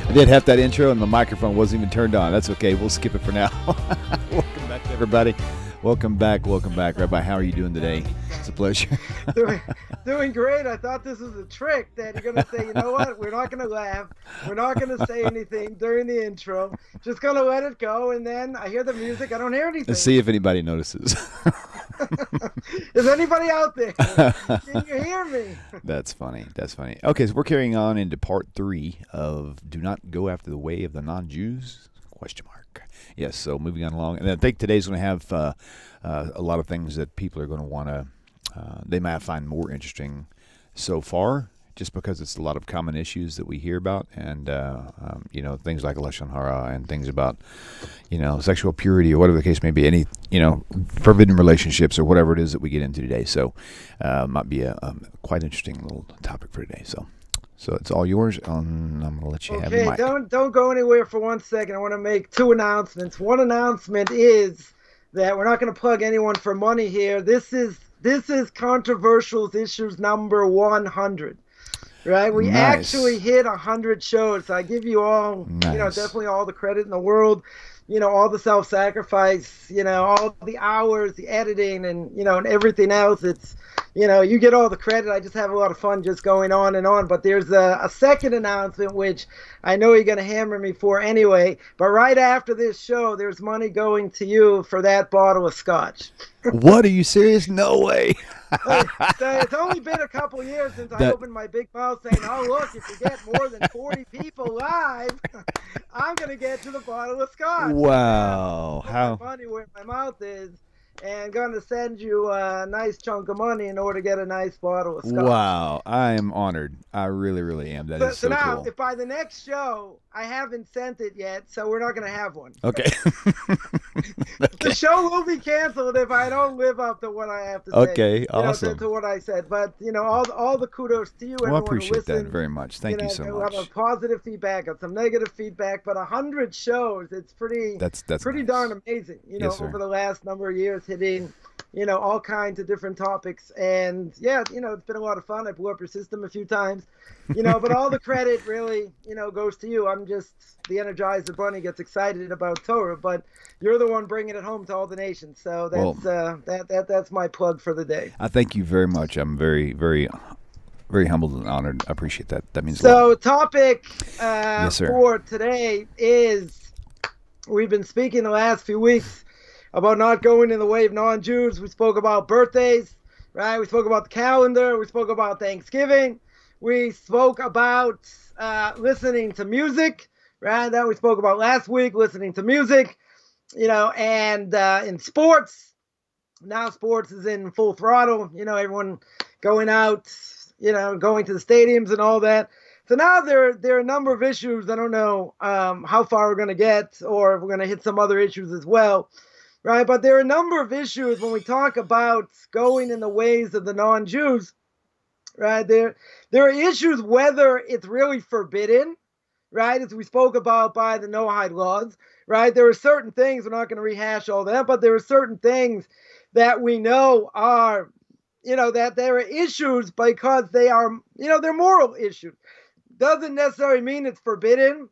I did half that intro and the microphone wasn't even turned on. That's okay. We'll skip it for now. Welcome back, everybody. Welcome back. Rabbi, how are you doing today? It's a pleasure. Doing great. I thought this was a trick that you're going to say, you know what? We're not going to laugh. We're not going to say anything during the intro. Just going to let it go. And then I hear the music. I don't hear anything. Let's see if anybody notices. Is anybody out there? Can you hear me? That's funny. Okay, so we're carrying on into part 3 of Do Not Go After the Way of the Non-Jews? ? Yes, so moving on along. And I think today's going to have a lot of things that people are going to want to, they might find more interesting so far, just because it's a lot of common issues that we hear about, and things like lashon hara and things about sexual purity or whatever the case may be, any forbidden relationships or whatever it is that we get into today. So might be a quite interesting little topic for today. So it's all yours. I'm going to let you have the mic. Okay, don't go anywhere for 1 second. I want to make 2 announcements. One announcement is that we're not going to plug anyone for money here. This is Controversial Issues number 100. Right, we actually hit 100 shows. So I give you all, definitely all the credit in the world. All the self-sacrifice, all the hours, the editing, and and everything else. It's, you get all the credit. I just have a lot of fun just going on and on. But there's a second announcement, which I know you're going to hammer me for anyway. But right after this show, there's money going to you for that bottle of scotch. What? Are you serious? No way. It's only been a couple years since I opened my big mouth saying, oh, look, if you get more than 40 people live, I'm going to get to the bottle of scotch. Wow. How funny where my mouth is. And going to send you a nice chunk of money in order to get a nice bottle of scotch. Wow, I am honored. I really, really am. That is so now, cool. If by the next show I haven't sent it yet, so we're not going to have one. Okay. The show will be canceled if I don't live up to what I have to say. Okay, awesome. To what I said. But all the kudos to you. Well, I everyone appreciate who listened. that very much. Thank you so much. We have a positive feedback and some negative feedback, but 100 shows. It's pretty. That's pretty nice. Darn amazing. Yes, over the last number of years, hitting all kinds of different topics, and it's been a lot of fun. I blew up your system a few times, but all the credit really goes to you. I'm just the Energizer Bunny, gets excited about Torah, but you're the one bringing it home to all the nations. So that's that's my plug for the day. I thank you very much. I'm very, very, very humbled and honored. I appreciate that. That means a lot. So topic Yes, sir. for today is, we've been speaking the last few weeks about not going in the way of non-Jews. We spoke about birthdays, right? We spoke about the calendar. We spoke about Thanksgiving. We spoke about listening to music, right? That we spoke about last week, listening to music, and in sports. Now sports is in full throttle, everyone going out, going to the stadiums and all that. So now there are a number of issues. I don't know how far we're going to get, or if we're going to hit some other issues as well. Right, but there are a number of issues when we talk about going in the ways of the non-Jews. Right, there are issues whether it's really forbidden, right, as we spoke about by the Noahide laws. Right, there are certain things, we're not going to rehash all that, but there are certain things that we know are, that there are issues because they are, they're moral issues. Doesn't necessarily mean it's forbidden,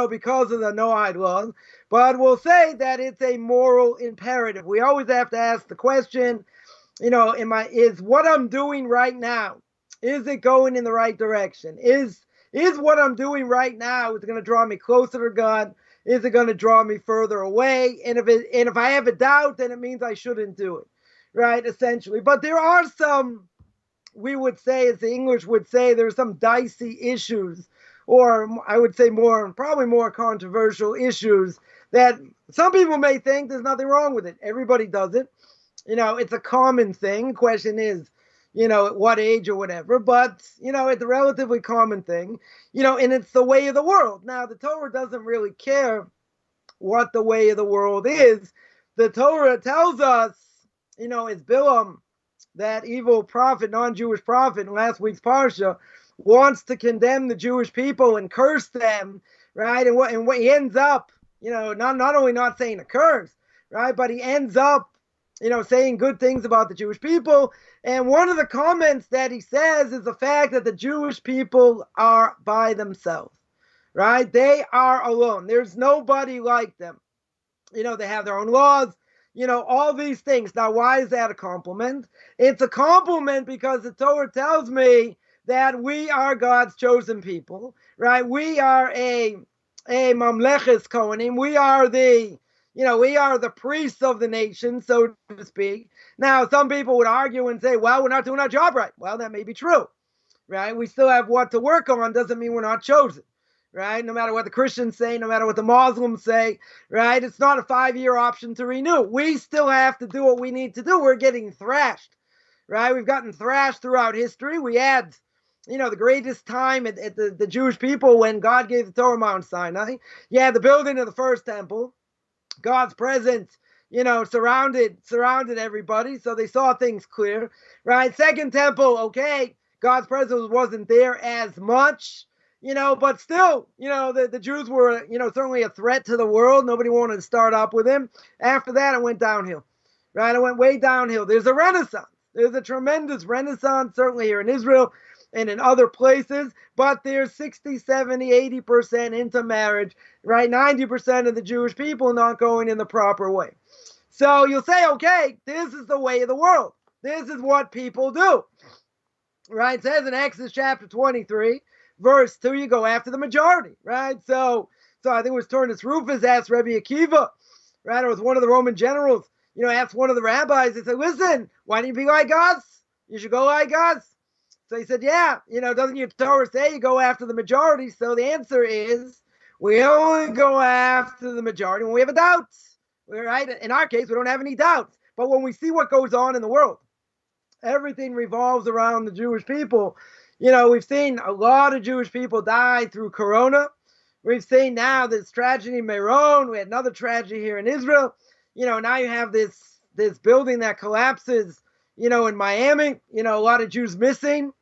because of the Noahide laws, but we'll say that it's a moral imperative. We always have to ask the question, is what I'm doing right now, is it going in the right direction? Is what I'm doing right now, is it going to draw me closer to God? Is it going to draw me further away? And if I have a doubt, then it means I shouldn't do it, right? Essentially. But there are some, we would say, as the English would say, there are some dicey issues, or I would say probably more controversial issues that some people may think there's nothing wrong with it. Everybody does it. It's a common thing. Question is, at what age or whatever, but, it's a relatively common thing, and it's the way of the world. Now, the Torah doesn't really care what the way of the world is. The Torah tells us, it's Bilam, that evil prophet, non-Jewish prophet in last week's Parsha, wants to condemn the Jewish people and curse them, right? And what he ends up, not only not saying a curse, right, but he ends up, saying good things about the Jewish people. And one of the comments that he says is the fact that the Jewish people are by themselves, right? They are alone. There's nobody like them. They have their own laws, all these things. Now, why is that a compliment? It's a compliment because the Torah tells me that we are God's chosen people, right? We are a mamleches kohanim. We are the priests of the nation, so to speak. Now, some people would argue and say, well, we're not doing our job right. Well, that may be true, right? We still have what to work on. Doesn't mean we're not chosen, right? No matter what the Christians say, no matter what the Muslims say, right? It's not a 5-year option to renew. We still have to do what we need to do. We're getting thrashed, right? We've gotten thrashed throughout history. We had, the greatest time at the Jewish people when God gave the Torah Mount Sinai. You had the building of the first temple. God's presence, surrounded everybody, so they saw things clear, right? Second temple, okay, God's presence wasn't there as much, but still, the Jews were, certainly a threat to the world. Nobody wanted to start up with him. After that, it went downhill, right? It went way downhill. There's a renaissance. There's a tremendous renaissance, certainly here in Israel and in other places, but there's 60, 70, 80% into marriage, right? 90% of the Jewish people not going in the proper way. So you'll say, okay, this is the way of the world. This is what people do, right? It says in Exodus chapter 23, verse 2, you go after the majority, right? So I think it was Turnus Rufus asked Rabbi Akiva, right? It was one of the Roman generals, asked one of the rabbis, he said, listen, why don't you be like us? You should go like us. So he said, yeah, doesn't your Torah say you go after the majority? So the answer is, we only go after the majority when we have a doubt, right? In our case, we don't have any doubts. But when we see what goes on in the world, everything revolves around the Jewish people. We've seen a lot of Jewish people die through Corona. We've seen now this tragedy in Meron. We had another tragedy here in Israel. Now you have this building that collapses, in Miami, a lot of Jews missing.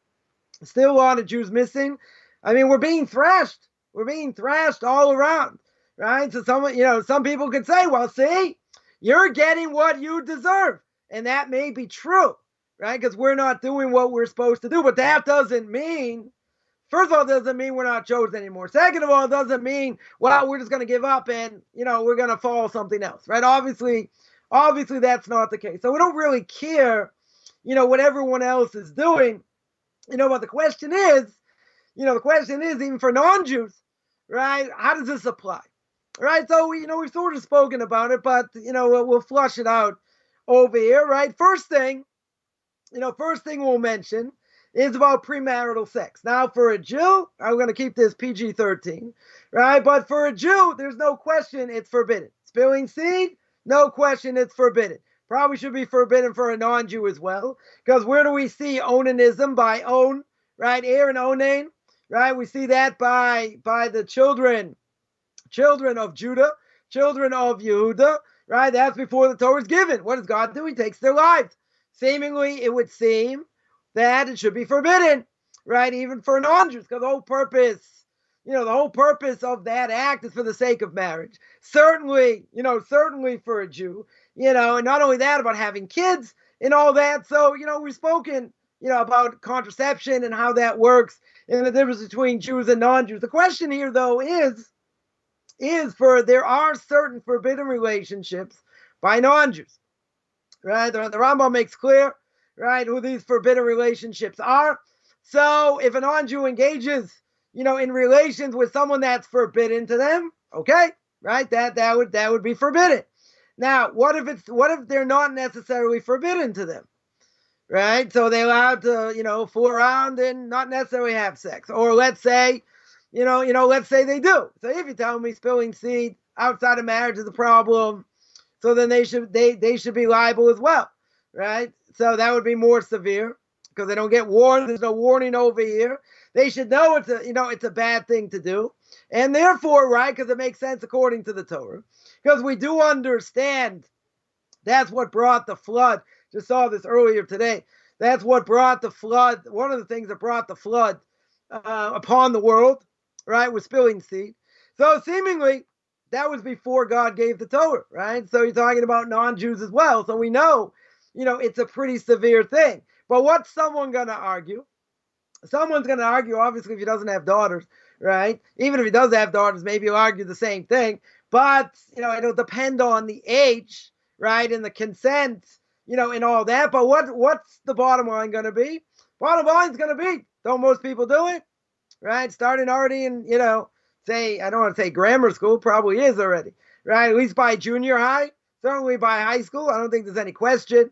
Still a lot of Jews missing. I mean, we're being thrashed. We're being thrashed all around, right? So some people could say, well, see, you're getting what you deserve. And that may be true, right? Because we're not doing what we're supposed to do. But that doesn't mean, first of all, it doesn't mean we're not chosen anymore. Second of all, it doesn't mean, well, we're just going to give up and, we're going to follow something else, right? Obviously, that's not the case. So we don't really care, what everyone else is doing. But the question is, even for non-Jews, right? How does this apply? Right? So, we've sort of spoken about it, but, we'll flush it out over here, right? First thing we'll mention is about premarital sex. Now, for a Jew, I'm going to keep this PG-13, right? But for a Jew, there's no question it's forbidden. Spilling seed, no question it's forbidden. Probably should be forbidden for a non-Jew as well, because where do we see onanism by own, right? Er and onain, right? We see that by the children of Judah, children of Yehuda, right? That's before the Torah is given. What does God do? He takes their lives. Seemingly, it would seem that it should be forbidden, right? Even for non-Jews, because the whole purpose of that act is for the sake of marriage. Certainly for a Jew, and not only that, about having kids and all that. So, we've spoken, about contraception and how that works and the difference between Jews and non-Jews. The question here, though, is there are certain forbidden relationships by non-Jews, right? The Rambam makes clear, right, who these forbidden relationships are. So if a non-Jew engages, in relations with someone that's forbidden to them, okay, right, that would be forbidden. Now, what if they're not necessarily forbidden to them, right? So they're allowed to, fool around and not necessarily have sex, or let's say they do. So if you tell me spilling seed outside of marriage is a problem, so then they should be liable as well, right? So that would be more severe because they don't get warned. There's no warning over here. They should know it's a bad thing to do, and therefore, right, because it makes sense according to the Torah, because we do understand that's what brought the flood. Just saw this earlier today. That's what brought the flood. One of the things that brought the flood upon the world, right, was spilling seed. So seemingly that was before God gave the Torah, right? So you're talking about non-Jews as well. So we know, it's a pretty severe thing. But what's someone going to argue? Someone's going to argue, obviously, if he doesn't have daughters, right? Even if he does have daughters, maybe he'll argue the same thing. But, it'll depend on the age, right, and the consent, and all that. But what's the bottom line going to be? Bottom line is going to be, don't most people do it, right? Starting already in, say, I don't want to say grammar school, probably is already, right? At least by junior high, certainly by high school. I don't think there's any question,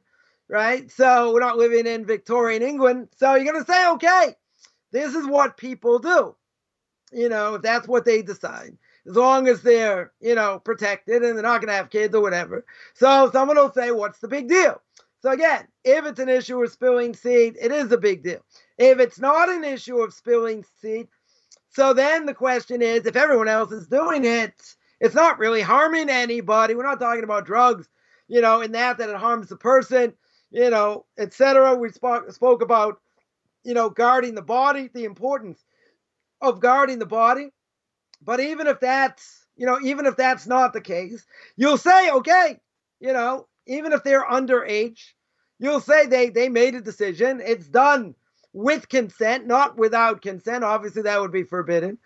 right? So we're not living in Victorian England. So you're going to say, okay, this is what people do, if that's what they decide, as long as they're, protected and they're not going to have kids or whatever. So someone will say, what's the big deal? So again, if it's an issue of spilling seed, it is a big deal. If it's not an issue of spilling seed, so then the question is, if everyone else is doing it, it's not really harming anybody. We're not talking about drugs, in that it harms the person, etc. We spoke about, guarding the body, the importance of guarding the body. But even if that's not the case, you'll say, okay, even if they're underage, you'll say they made a decision. It's done with consent, not without consent. Obviously, that would be forbidden,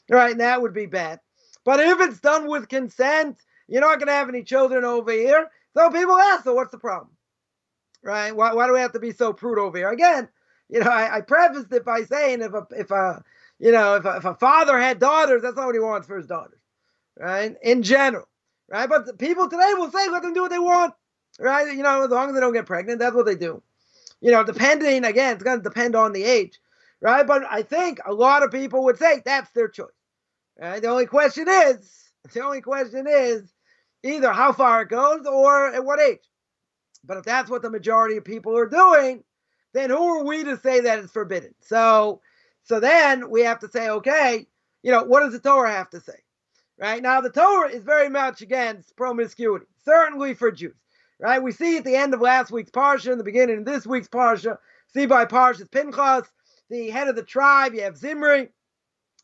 right? And that would be bad. But if it's done with consent, you're not going to have any children over here. So people ask, so what's the problem, right? Why do we have to be so prude over here? Again, I prefaced it by saying if a father had daughters, that's not what he wants for his daughters, right? In general, right? But the people today will say, let them do what they want, right? As long as they don't get pregnant, that's what they do. Depending, again, it's going to depend on the age, right? But I think a lot of people would say that's their choice, right? The only question is either how far it goes or at what age. But if that's what the majority of people are doing, then who are we to say that it's forbidden? So then we have to say, okay, what does the Torah have to say? Right? Now, the Torah is very much against promiscuity, certainly for Jews. Right? We see at the end of last week's parsha, in the beginning of this week's parsha, see by Parshas Pinchas, the head of the tribe, you have Zimri,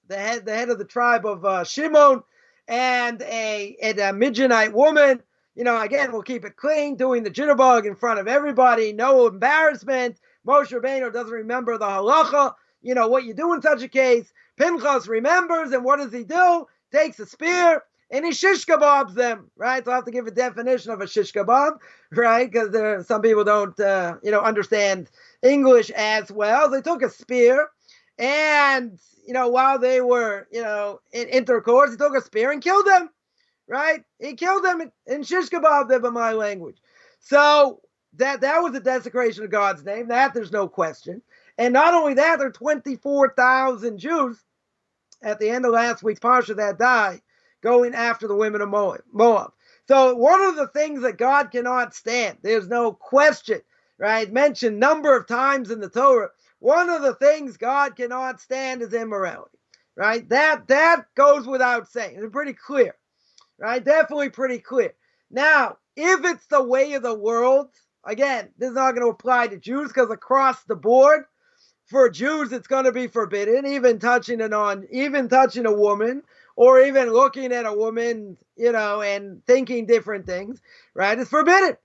the head of the tribe of Shimon, and a Midianite woman. Again, we'll keep it clean, doing the jitterbug in front of everybody, no embarrassment. Moshe Rabbeinu doesn't remember the halacha, what you do in such a case. Pinchas remembers, and what does he do? Takes a spear, and he shish kebabs them, right? So I have to give a definition of a shish kebab, right? Because some people don't, understand English as well. They took a spear, and, while they were, in intercourse, he took a spear and killed them, right? He killed them and shish kebabbed them in my language. So that was a desecration of God's name. That there's no question. And not only that, there are 24,000 Jews at the end of last week's parsha that died going after the women of Moab. So one of the things that God cannot stand, there's no question, right? Mentioned number of times in the Torah. One of the things God cannot stand is immorality, right? That goes without saying. It's pretty clear, right? Definitely pretty clear. Now, if it's the way of the world, again, this is not going to apply to Jews because across the board, for Jews, it's going to be forbidden, even touching a woman, or even looking at a woman, and thinking different things, right? It's forbidden,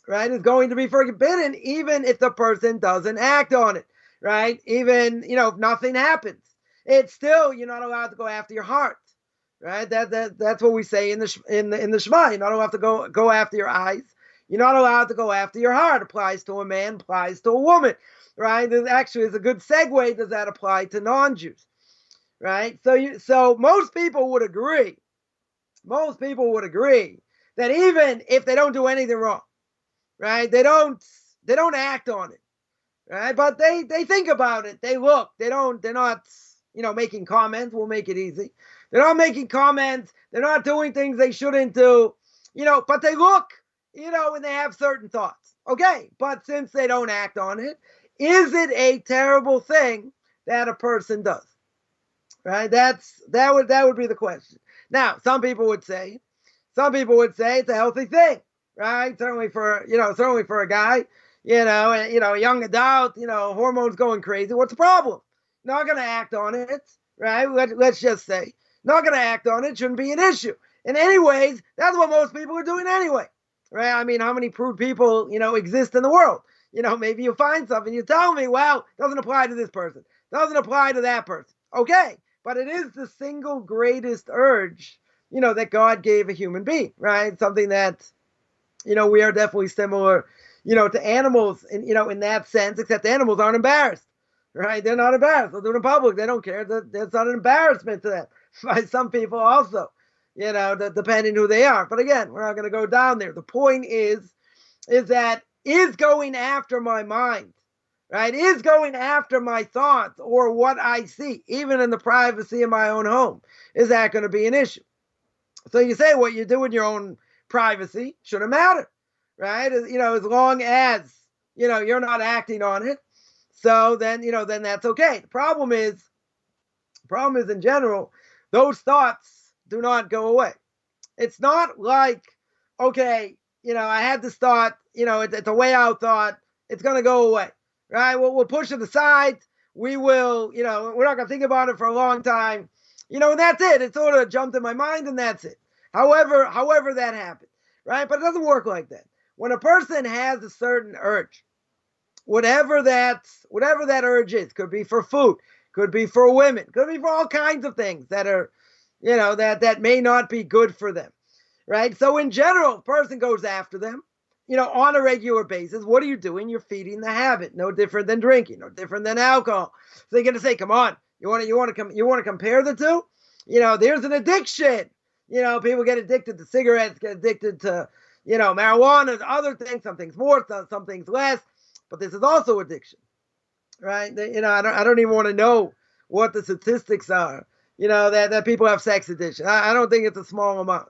right? It's going to be forbidden, even if the person doesn't act on it, right? Even, if nothing happens, it's still, you're not allowed to go after your heart, right? That's what we say in the Shema. You're not allowed to go after your eyes. You're not allowed to go after your heart. Applies to a man, applies to a woman. Right? Actually, it's a good segue. Does that apply to non-Jews? Right? So most people would agree. Most people would agree that even if they don't do anything wrong, right? They don't act on it, right? But they think about it. They look. They're not making comments. We'll make it easy. They're not making comments. They're not doing things they shouldn't do. But they look. And they have certain thoughts. Okay, but since they don't act on it. Is it a terrible thing that a person does? Right? That would be the question. Now, some people would say it's a healthy thing, right? Certainly for a guy, a young adult, hormones going crazy. What's the problem? Not going to act on it, right? Let's just say not going to act on it shouldn't be an issue. And anyways, that's what most people are doing anyway, right? I mean, how many prude people, exist in the world? Maybe you find something, you tell me, well, doesn't apply to this person, doesn't apply to that person. Okay, but it is the single greatest urge, that God gave a human being, right? Something that, we are definitely similar, to animals, in that sense, except animals aren't embarrassed, right? They're not embarrassed. They'll do it in public. They don't care. That's not an embarrassment to them. By some people also, depending who they are. But again, we're not going to go down there. The point is that is going after my mind, right? Is going after my thoughts or what I see, even in the privacy of my own home. Is that going to be an issue? So you say what you do in your own privacy shouldn't matter, right? As long as, you're not acting on it. So then, then that's okay. The problem is in general, those thoughts do not go away. It's not like, okay, I had this thought, it's a way out thought. It's going to go away, right? We'll push it aside. We will, we're not going to think about it for a long time, and that's it. It sort of jumped in my mind and that's it. However that happened, right? But it doesn't work like that. When a person has a certain urge, whatever that urge is, could be for food, could be for women, could be for all kinds of things that are, that may not be good for them, right? So in general, a person goes after them, on a regular basis. What are you doing? You're feeding the habit. No different than drinking, no different than alcohol. So you're going to say, come on, you want to compare the two? There's an addiction. People get addicted to cigarettes, get addicted to, marijuana, other things, some things more, some things less. But this is also addiction, right? I don't even want to know what the statistics are, that people have sex addiction. I don't think it's a small amount.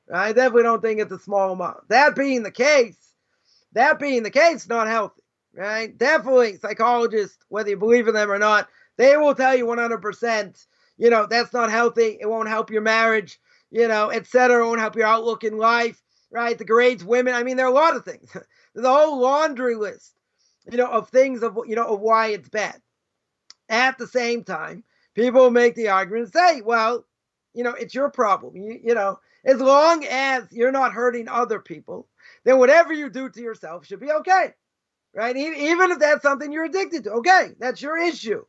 Right? I definitely don't think it's a small amount. That being the case, not healthy, right? Definitely psychologists, whether you believe in them or not, they will tell you 100%, that's not healthy. It won't help your marriage, etc. It won't help your outlook in life, right? Degrades women. I mean, there are a lot of things. There's a whole laundry list, of things of why it's bad. At the same time, people make the argument and say, well, it's your problem. As long as you're not hurting other people, then whatever you do to yourself should be okay, right? Even if that's something you're addicted to, okay, that's your issue,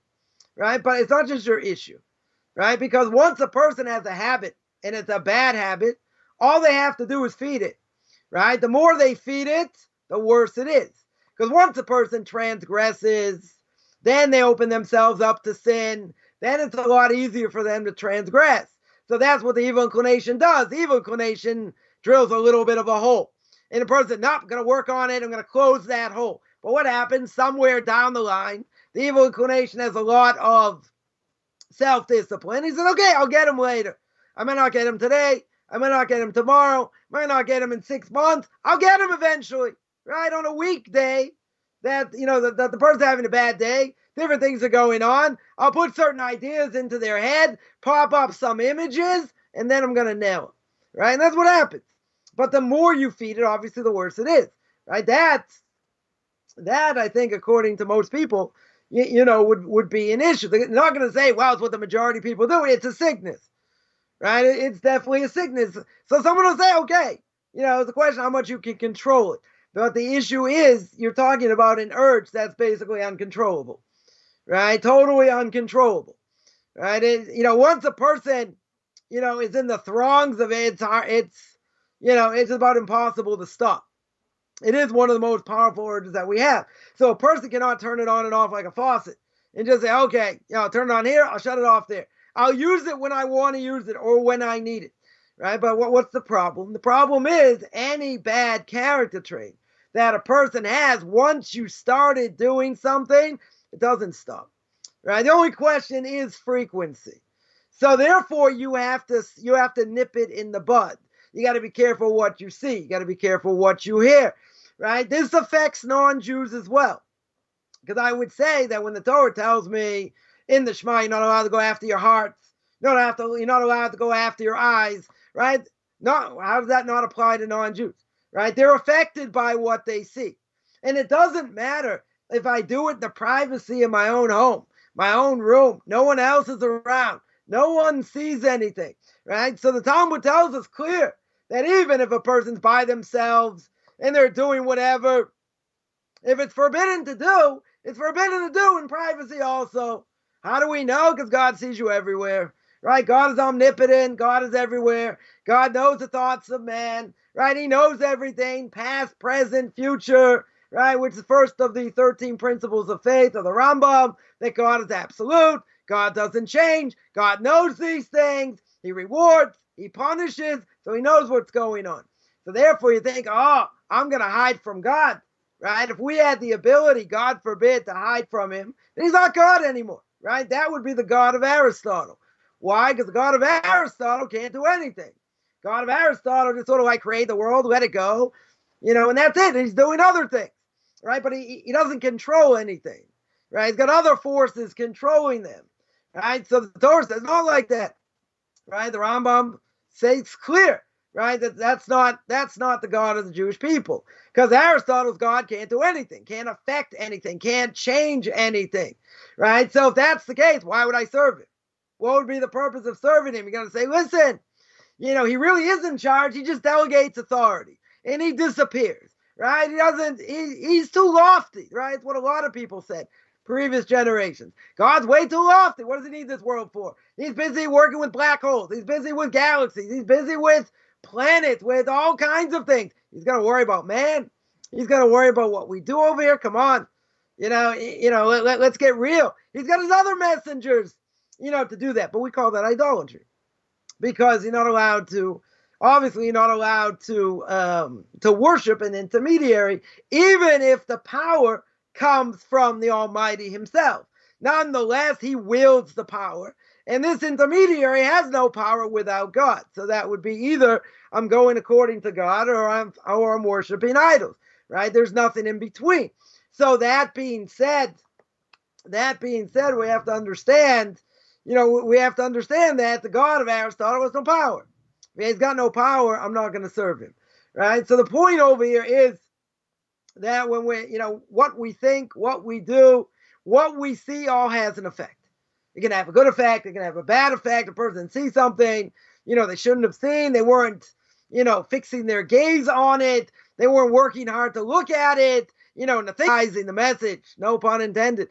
right? But it's not just your issue, right? Because once a person has a habit and it's a bad habit, all they have to do is feed it, right? The more they feed it, the worse it is. Because once a person transgresses, then they open themselves up to sin. Then it's a lot easier for them to transgress. So that's what the evil inclination does. The evil inclination drills a little bit of a hole. And the person, nope, I'm going to work on it. I'm going to close that hole. But what happens somewhere down the line, the evil inclination has a lot of self-discipline. He said, okay, I'll get him later. I might not get him today. I might not get him tomorrow. I might not get him in 6 months. I'll get him eventually, right? On a weekday that, that the person's having a bad day, different things are going on. I'll put certain ideas into their head, pop up some images, and then I'm going to nail them, right? And that's what happens. But the more you feed it, obviously, the worse it is, right? That I think, according to most people, would be an issue. They're not going to say, well, it's what the majority of people do. It's a sickness, right? It's definitely a sickness. So someone will say, okay, it's a question how much you can control it. But the issue is you're talking about an urge that's basically uncontrollable, right? Totally uncontrollable, right? Once a person, is in the throngs of it, it's about impossible to stop. It is one of the most powerful urges that we have. So a person cannot turn it on and off like a faucet and just say, okay, I'll turn it on here, I'll shut it off there. I'll use it when I want to use it or when I need it, right? But what's the problem? The problem is any bad character trait that a person has, once you started doing something, it doesn't stop, right? The only question is frequency. So therefore, you have to nip it in the bud. You got to be careful what you see. You got to be careful what you hear, right? This affects non-Jews as well. Because I would say that when the Torah tells me in the Shema, you're not allowed to go after your hearts, you're not allowed to go after your eyes, right? No, how does that not apply to non-Jews, right? They're affected by what they see. And it doesn't matter if I do it in the privacy of my own home, my own room, no one else is around, no one sees anything, right? So the Talmud tells us clear that even if a person's by themselves and they're doing whatever, if it's forbidden to do, it's forbidden to do in privacy also. How do we know? Because God sees you everywhere, right? God is omnipotent. God is everywhere. God knows the thoughts of man, right? He knows everything, past, present, future, right? Which is the first of the 13 principles of faith of the Rambam, that God is absolute. God doesn't change. God knows these things. He rewards. He punishes. So he knows what's going on. So therefore you think, oh, I'm going to hide from God, right? If we had the ability, God forbid, to hide from him, then he's not God anymore, right? That would be the God of Aristotle. Why? Because the God of Aristotle can't do anything. God of Aristotle just sort of like create the world, let it go, and that's it. He's doing other things, right? But he doesn't control anything, right? He's got other forces controlling them, right? So the Torah says not like that, right? The Rambam says clear, right? That's not the God of the Jewish people, because Aristotle's God can't do anything, can't affect anything, can't change anything, right? So if that's the case, why would I serve him? What would be the purpose of serving him? You're going to say, listen, he really is in charge. He just delegates authority and he disappears, right? He's too lofty, right? It's what a lot of people said, previous generations. God's way too lofty. What does he need this world for? He's busy working with black holes. He's busy with galaxies. He's busy with planets, with all kinds of things. He's going to worry about man. He's going to worry about what we do over here. Come on. Let's get real. He's got his other messengers, to do that. But we call that idolatry, because you're not allowed to worship an intermediary, even if the power comes from the Almighty himself. Nonetheless, he wields the power, and this intermediary has no power without God. So that would be either I'm going according to God, or I'm worshiping idols, right? There's nothing in between. So that being said, we have to understand, that the God of Aristotle has no power. If he's got no power, I'm not going to serve him, right? So the point over here is that when what we think, what we do, what we see all has an effect. It can have a good effect. It can have a bad effect. A person sees something, they shouldn't have seen. They weren't, fixing their gaze on it. They weren't working hard to look at it, and the message, no pun intended,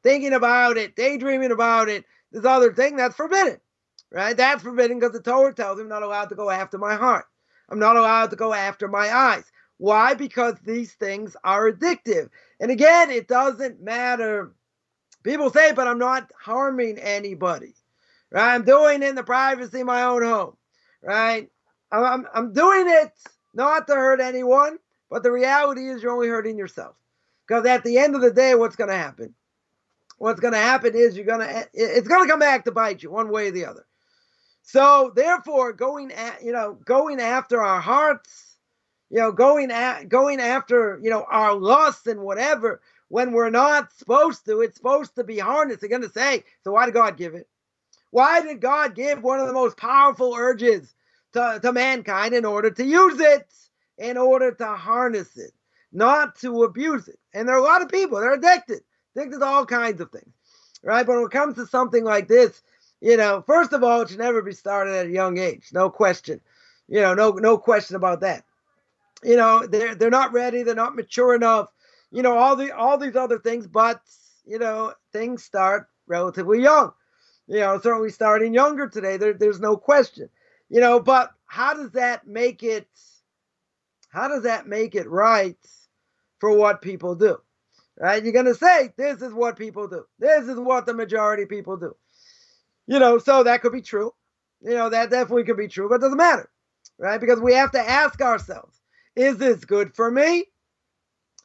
thinking about it, daydreaming about it. This other thing, that's forbidden, right? That's forbidden because the Torah tells him I'm not allowed to go after my heart. I'm not allowed to go after my eyes. Why? Because these things are addictive. And again, it doesn't matter. People say, but I'm not harming anybody, right? I'm doing it in the privacy of my own home, right? I'm doing it not to hurt anyone, but the reality is you're only hurting yourself. Because at the end of the day, what's going to happen? What's going to happen is it's going to come back to bite you one way or the other. So therefore, going after our hearts, going after, our lusts and whatever, when we're not supposed to, it's supposed to be harnessed. They're going to say, so why did God give it? Why did God give one of the most powerful urges to mankind in order to use it, in order to harness it, not to abuse it? And there are a lot of people that are addicted to all kinds of things, right? But when it comes to something like this, first of all, it should never be started at a young age. No question. No question about that. They're not ready. They're not mature enough. All these other things, but, things start relatively young. Certainly starting younger today. There's no question. But how does that make it right for what people do? Right? You're going to say, this is what people do. This is what the majority of people do. So that could be true. That definitely could be true, but it doesn't matter, right? Because we have to ask ourselves, is this good for me?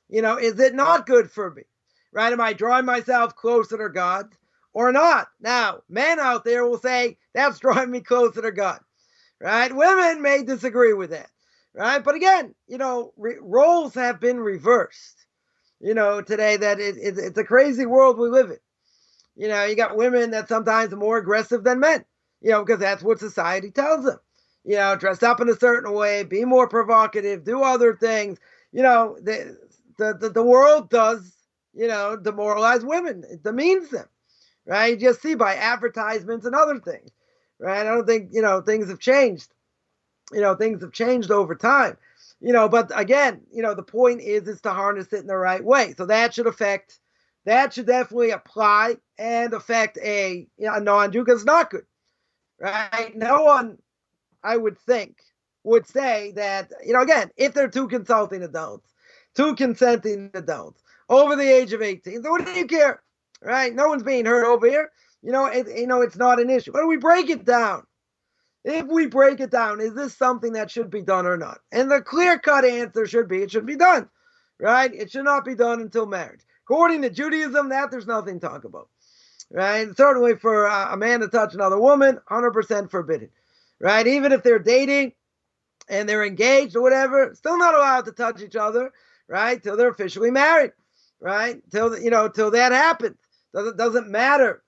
Is it not good for me? Right? Am I drawing myself closer to God or not? Now, men out there will say, that's drawing me closer to God, right? Women may disagree with that, right? But again, roles have been reversed. Today that it's a crazy world we live in. You got women that sometimes are more aggressive than men, because that's what society tells them. Dress up in a certain way, be more provocative, do other things. The world does, demoralize women. It demeans them, right? You just see by advertisements and other things, right? I don't think, things have changed. Things have changed over time. But again, the point is to harness it in the right way. So that should affect that should definitely apply and affect a non-Jew, because it's not good, right? No one, I would think, would say that, again, if they're two consenting adults over the age of 18, so what do you care, right? No one's being hurt over here. It's not an issue. But do we break it down? If we break it down, is this something that should be done or not? And the clear-cut answer should be, it should be done, right? It should not be done until marriage. According to Judaism, that there's nothing to talk about, right? Certainly for a man to touch another woman, 100% forbidden, right? Even if they're dating and they're engaged or whatever, still not allowed to touch each other, right? Till they're officially married, right? Till that happens. Doesn't matter.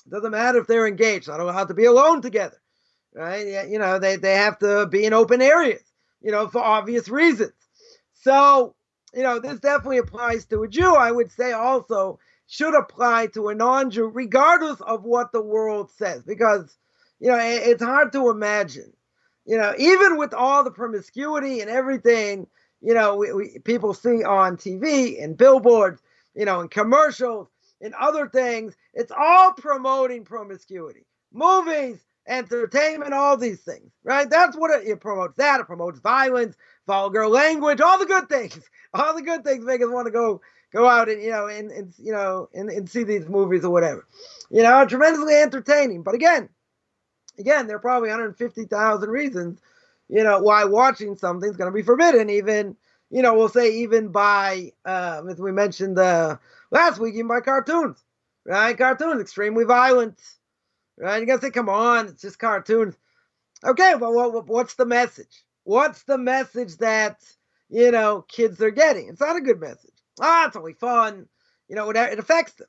Doesn't matter if they're engaged. Not allowed to be alone together, right? They have to be in open areas, for obvious reasons. So, this definitely applies to a Jew. I would say also should apply to a non-Jew, regardless of what the world says, because, it's hard to imagine, even with all the promiscuity and everything, people see on TV and billboards, and commercials and other things, it's all promoting promiscuity. Movies, entertainment, all these things, right? That's what it promotes. That it promotes violence, vulgar language, all the good things. All the good things make us want to go out and see these movies or whatever. Tremendously entertaining. But again, there are probably 150,000 reasons, why watching something's going to be forbidden. Even, we'll say even by, as we mentioned last week, even by cartoons, right? Cartoons, extremely violent. Right? You gotta say, come on, it's just cartoons. Okay, but what's the message? What's the message that, kids are getting? It's not a good message. It's only fun. It affects them,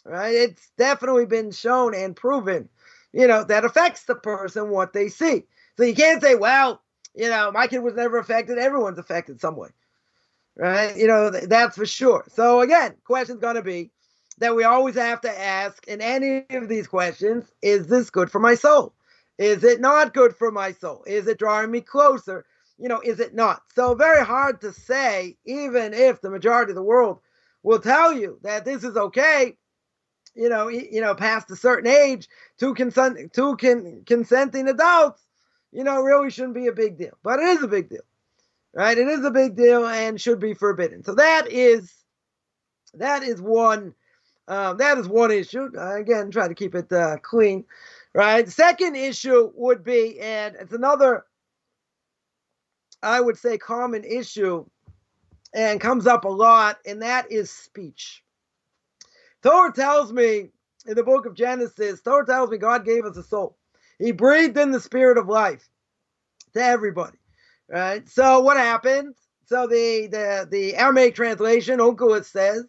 right? It's definitely been shown and proven, that affects the person, what they see. So you can't say, well, my kid was never affected. Everyone's affected some way, right? That's for sure. So again, question's going to be, that we always have to ask in any of these questions, is this good for my soul? Is it not good for my soul? Is it drawing me closer? Is it not? So very hard to say, even if the majority of the world will tell you that this is okay, past a certain age, two consenting adults, really shouldn't be a big deal. But it is a big deal, right? It is a big deal and should be forbidden. So that is one issue. Again, try to keep it clean, right? Second issue would be, and it's another, I would say, common issue and comes up a lot, and that is speech. Torah tells me in the book of Genesis, Torah tells me God gave us a soul. He breathed in the spirit of life to everybody, right? So what happens? So the Aramaic translation, Onkelos, says,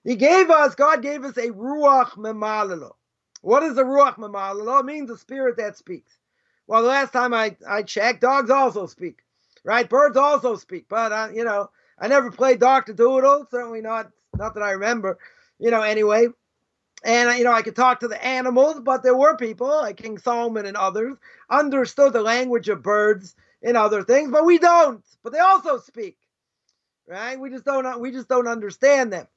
God gave us a ruach memalelo. What is a ruach memalelo? It means a spirit that speaks. Well, the last time I checked, dogs also speak, right? Birds also speak, but I never played Dr. Doodle, certainly not that I remember, anyway. And I could talk to the animals, but there were people like King Solomon and others understood the language of birds and other things, but we don't. But they also speak, right? We just don't understand them.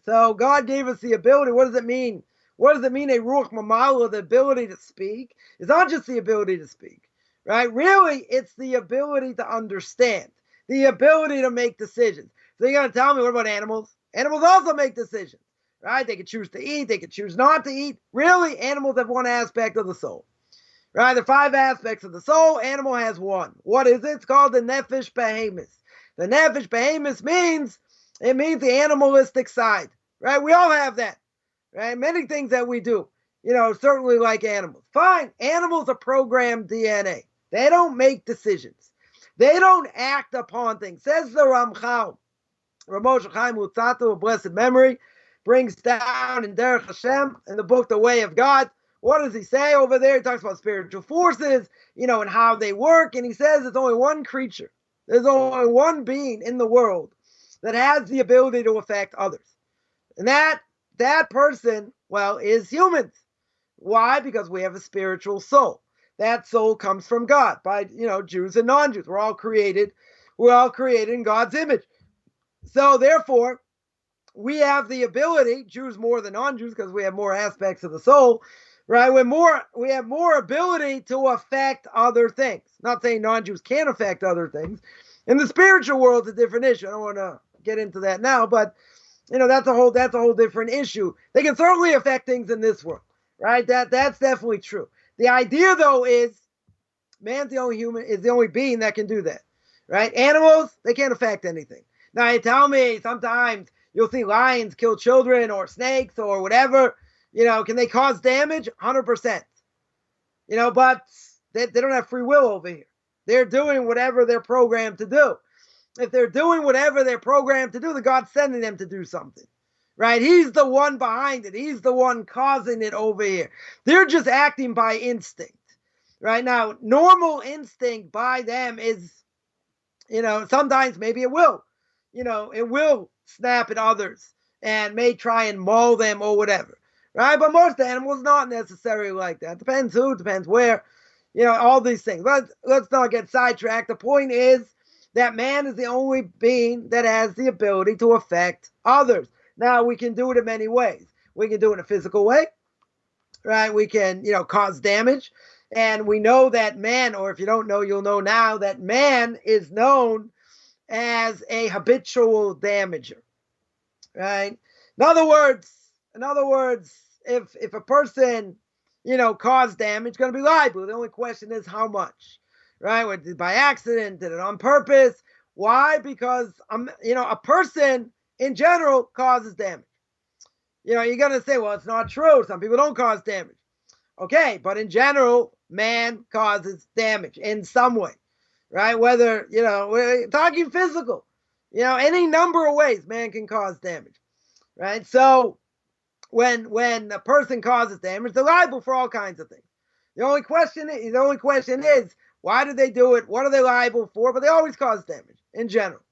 So God gave us the ability. What does it mean? What does it mean, a ruach mamalo, the ability to speak? It's not just the ability to speak, right? Really, it's the ability to understand, the ability to make decisions. So you're going to tell me, what about animals? Animals also make decisions, right? They can choose to eat. They can choose not to eat. Really, animals have one aspect of the soul, right? There are 5 aspects of the soul. Animal has one. What is it? It's called the nefesh behemoth. The nefesh behemoth means the animalistic side, right? We all have that, right? Many things that we do, certainly like animals. Fine, animals are programmed DNA. They don't make decisions. They don't act upon things. Says the Ramchal, Rabbi Chaim Coffman, of blessed memory, brings down in Derech Hashem, in the book The Way of God. What does he say over there? He talks about spiritual forces, and how they work. And he says there's only one creature. There's only one being in the world that has the ability to affect others. And that person, is humans. Why? Because we have a spiritual soul. That soul comes from God by, Jews and non-Jews. We're all created in God's image. So therefore, we have the ability, Jews more than non-Jews because we have more aspects of the soul, right? We have more ability to affect other things. Not saying non-Jews can't affect other things. In the spiritual world, it's a different issue. I don't want to get into that now, but that's a whole different issue. They can certainly affect things in this world, right? That's definitely true. The idea, though, is man's the only being that can do that, right? Animals, they can't affect anything. Now, you tell me sometimes you'll see lions kill children or snakes or whatever. Can they cause damage? 100%. But they don't have free will over here. They're doing whatever they're programmed to do. If they're doing whatever they're programmed to do, then God's sending them to do something, right? He's the one behind it. He's the one causing it over here. They're just acting by instinct, right? Now, normal instinct by them is, sometimes maybe it will, it will snap at others and may try and maul them or whatever, right? But most animals not necessarily like that. Depends who, depends where, all these things. Let's not get sidetracked. The point is that man is the only being that has the ability to affect others. Now, we can do it in many ways. We can do it in a physical way, right? We can, cause damage. And we know that man, or if you don't know, you'll know now, that man is known as a habitual damager, right? In other words, if a person, caused damage, going to be liable. The only question is how much, right? Was it by accident? Did it on purpose? Why? Because a person in general causes damage. You're going to say, well, it's not true. Some people don't cause damage. Okay, but in general, man causes damage in some way, right? Whether, we're talking physical, any number of ways man can cause damage, right? So when a person causes damage, they're liable for all kinds of things. The only question is, why do they do it? What are they liable for? But they always cause damage in general.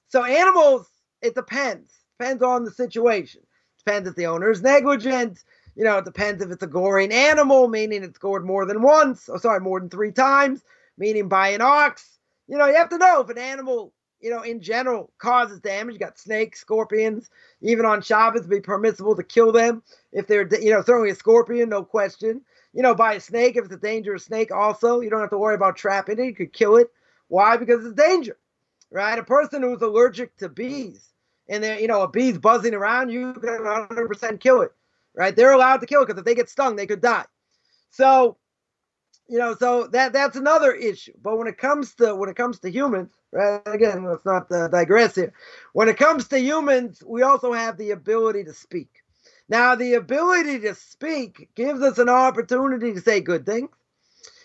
So animals, it depends. Depends on the situation. Depends if the owner is negligent. It depends if it's a goring animal, meaning it's gored more than once. More than 3 times, meaning by an ox. You have to know if an animal, in general causes damage. You got snakes, scorpions. Even on Shabbos, it'd be permissible to kill them. If they're, certainly a scorpion, no question. By a snake, if it's a dangerous snake also, you don't have to worry about trapping it. You could kill it. Why? Because it's danger, right? A person who's allergic to bees and a bee's buzzing around, you can 100% kill it, right? They're allowed to kill it because if they get stung, they could die. So, so that's another issue. But when it comes to humans, right? Again, let's not digress here. When it comes to humans, we also have the ability to speak. Now, the ability to speak gives us an opportunity to say good things,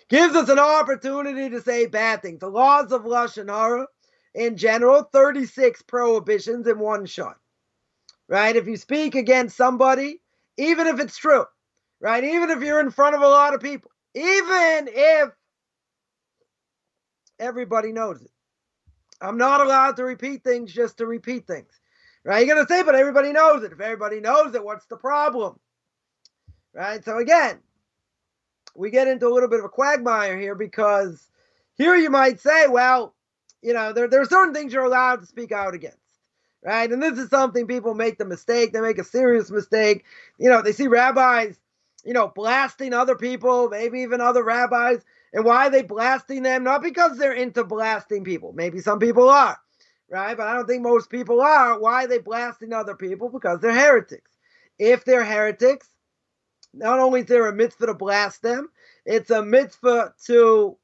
gives us an opportunity to say bad things. The laws of Lashon Hara, in general, 36 prohibitions in one shot, right? If you speak against somebody, even if it's true, right? Even if you're in front of a lot of people, even if everybody knows it. I'm not allowed to repeat things just to repeat things. Right? You're going to say, but everybody knows it. If everybody knows it, what's the problem? Right? So again, we get into a little bit of a quagmire here because here you might say, well, there are certain things you're allowed to speak out against. Right? And this is something people make the mistake. They make a serious mistake. They see rabbis, blasting other people, maybe even other rabbis. And why are they blasting them? Not because they're into blasting people. Maybe some people are. Right? But I don't think most people are. Why are they blasting other people? Because they're heretics. If they're heretics, not only is there a mitzvah to blast them, it's a mitzvah to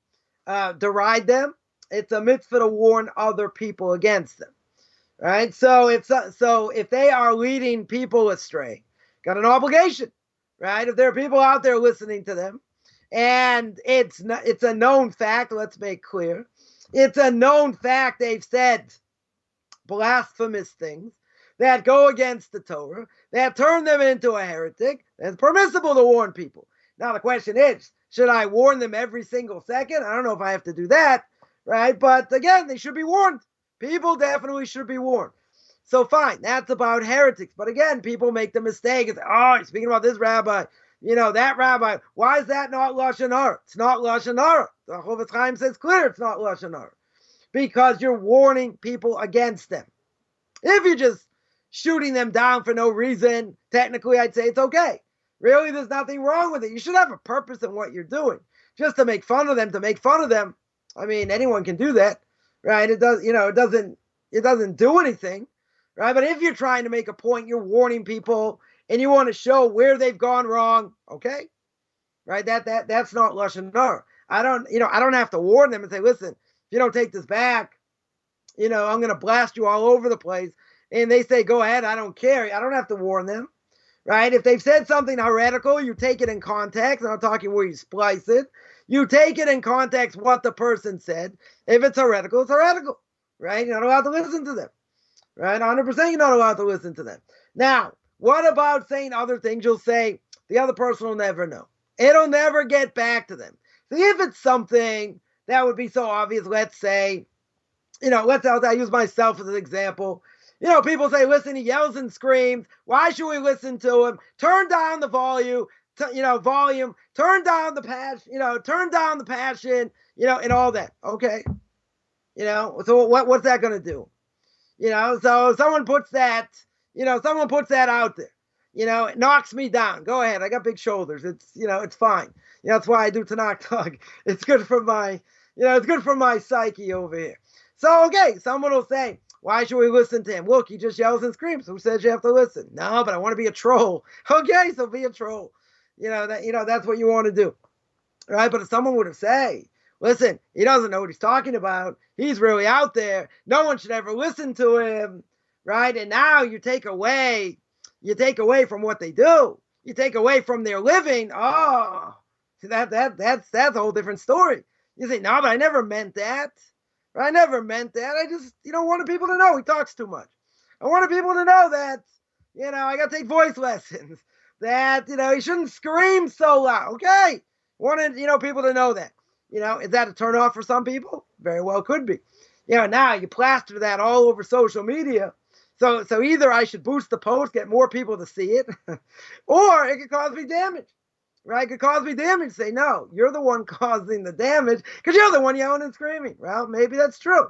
deride them. It's a mitzvah to warn other people against them. Right? So if they are leading people astray, got an obligation. Right? If there are people out there listening to them, and it's a known fact, let's make clear, it's a known fact they've said blasphemous things that go against the Torah, that turn them into a heretic. It's permissible to warn people. Now the question is, should I warn them every single second? I don't know if I have to do that, right? But again, they should be warned. People definitely should be warned. So fine, that's about heretics. But again, people make the mistake and say, oh, you're speaking about this rabbi, that rabbi. Why is that not Lashon Hara? It's not Lashon Hara. The Rabbi Chaim says clear it's not Lashon Hara. Because you're warning people against them. If you just, shooting them down for no reason, technically I'd say it's okay. Really, there's nothing wrong with it. You should have a purpose in what you're doing. Just to make fun of them, I mean, anyone can do that, right? It doesn't do anything, right? But if you're trying to make a point, you're warning people and you want to show where they've gone wrong, okay? Right? That's not lashon hara. I don't have to warn them and say, listen, if you don't take this back, I'm going to blast you all over the place. And they say, go ahead, I don't care. I don't have to warn them, right? If they've said something heretical, you take it in context. I'm not talking where you splice it. You take it in context what the person said. If it's heretical, it's heretical, right? You're not allowed to listen to them, right? 100% you're not allowed to listen to them. Now, what about saying other things? You'll say the other person will never know. It'll never get back to them. So if it's something that would be so obvious, let's say, I'll use myself as an example. People say, listen, he yells and screams. Why should we listen to him? Turn down the volume, turn down the passion, and all that. Okay. So what's that going to do? So someone puts that out there. It knocks me down. Go ahead. I got big shoulders. It's fine. That's why I do Tanakh Talk. It's good for my psyche over here. So, okay, someone will say, why should we listen to him? Look, he just yells and screams. Who says you have to listen? No, but I want to be a troll. Okay, so be a troll. That's what you want to do. Right? But if someone would have said, listen, he doesn't know what he's talking about. He's really out there. No one should ever listen to him. Right? And now you take away from what they do. You take away from their living. Oh, that's a whole different story. You say, no, but I never meant that. I never meant that. I just, wanted people to know he talks too much. I wanted people to know that, I got to take voice lessons, that, he shouldn't scream so loud. Okay. Wanted, people to know that. Is that a turn off for some people? Very well could be. Now you plaster that all over social media. So either I should boost the post, get more people to see it, or it could cause me damage. Right? It could cause me damage. Say, no, you're the one causing the damage because you're the one yelling and screaming. Well, maybe that's true.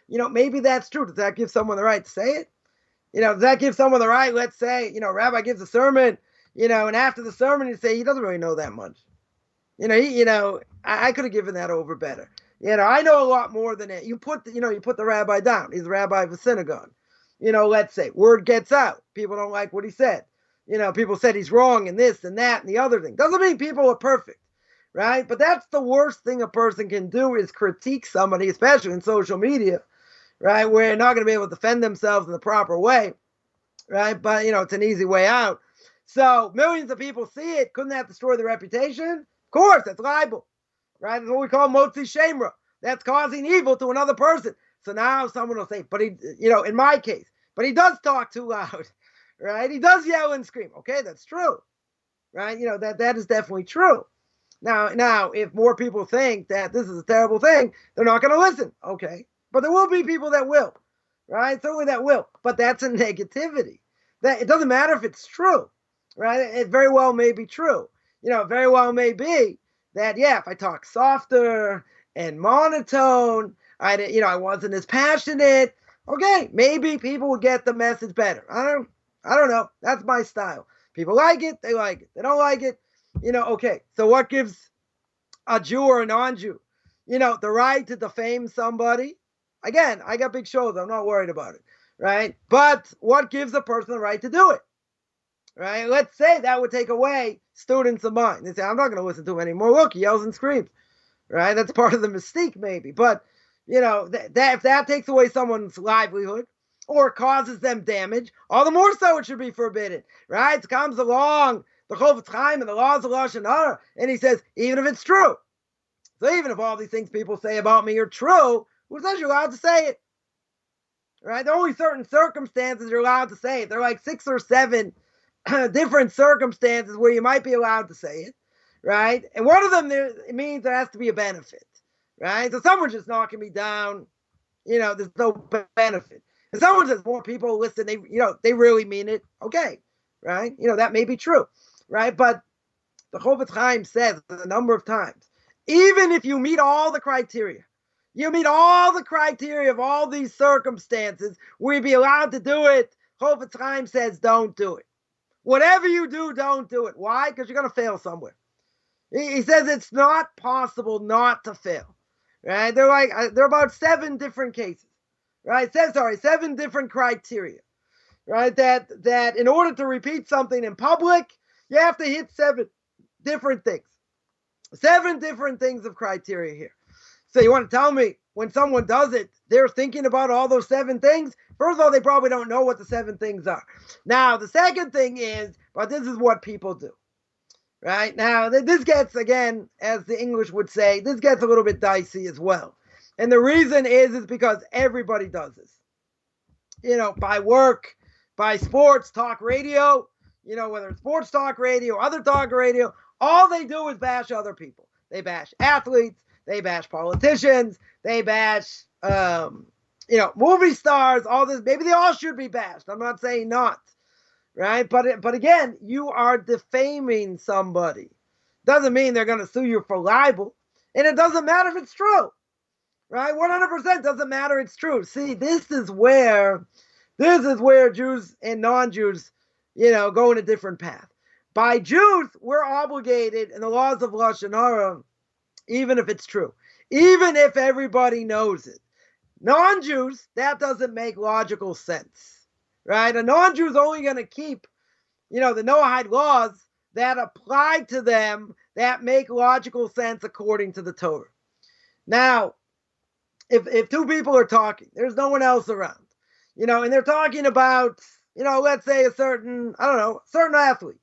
Maybe that's true. Does that give someone the right to say it? Does that give someone the right, let's say, Rabbi gives a sermon, and after the sermon, you say, he doesn't really know that much. I could have given that over better. I know a lot more than it. You put the rabbi down. He's the rabbi of a synagogue. Let's say word gets out. People don't like what he said. People said he's wrong and this and that and the other thing. Doesn't mean people are perfect, right? But that's the worst thing a person can do is critique somebody, especially in social media, right? Where they're not going to be able to defend themselves in the proper way, right? But, it's an easy way out. So millions of people see it. Couldn't that destroy the reputation? Of course, that's libel, right? That's what we call motzi shemra. That's causing evil to another person. So now someone will say, but he, in my case, but he does talk too loud. Right? He does yell and scream. Okay, that's true. Right? That is definitely true. Now, if more people think that this is a terrible thing, they're not going to listen. Okay. But there will be people that will. Right? Certainly that will. But that's a negativity. That it doesn't matter if it's true. Right? It very well may be true. It very well may be that, if I talk softer and monotone, I wasn't as passionate. Okay, maybe people will get the message better. I don't know. That's my style. People like it. They like it. They don't like it. Okay. So what gives a Jew or a non-Jew, the right to defame somebody? Again, I got big shoulders. I'm not worried about it. Right? But what gives a person the right to do it? Right? Let's say that would take away students of mine. They say, I'm not going to listen to him anymore. Look, he yells and screams. Right? That's part of the mystique maybe. But, if that takes away someone's livelihood, or causes them damage, all the more so it should be forbidden, right? It comes along the Rabbi Chaim and the laws of lashon hara, and he says, even if it's true. So even if all these things people say about me are true, who says you're allowed to say it? Right? There are only certain circumstances you're allowed to say it. There are like 6 or 7 different circumstances where you might be allowed to say it, right? And one of them, it means there has to be a benefit, right? So someone just knocking me down, there's no benefit. If someone says more people listen, they really mean it. Okay, right? That may be true, right? But the Rabbi Chaim says a number of times, even if you meet all the criteria, of all these circumstances, we'd be allowed to do it. Chofetz Chaim says don't do it. Whatever you do, don't do it. Why? Because you're going to fail somewhere. He says it's not possible not to fail. Right? There are about 7 different cases. Right? 7 different criteria. Right? That in order to repeat something in public, you have to hit 7 different things. 7 different things of criteria here. So you want to tell me when someone does it, they're thinking about all those 7 things? First of all, they probably don't know what the 7 things are. Now, the second thing is, but this is what people do. Right? Now, this gets, again, as the English would say, this gets a little bit dicey as well. And the reason is because everybody does this. By work, by sports, talk radio, whether it's sports talk radio, other talk radio, all they do is bash other people. They bash athletes, they bash politicians, they bash, movie stars, all this. Maybe they all should be bashed. I'm not saying not. Right? But again, you are defaming somebody. Doesn't mean they're going to sue you for libel. And it doesn't matter if it's true. Right? 100% doesn't matter it's true. See, this is where Jews and non-Jews, go in a different path. By Jews, we're obligated in the laws of Lashon Hara, even if it's true. Even if everybody knows it. Non-Jews, that doesn't make logical sense. Right? A non-Jew is only going to keep, the Noahide laws that apply to them that make logical sense according to the Torah. Now, if 2 people are talking, there's no one else around, and they're talking about, let's say a certain athlete.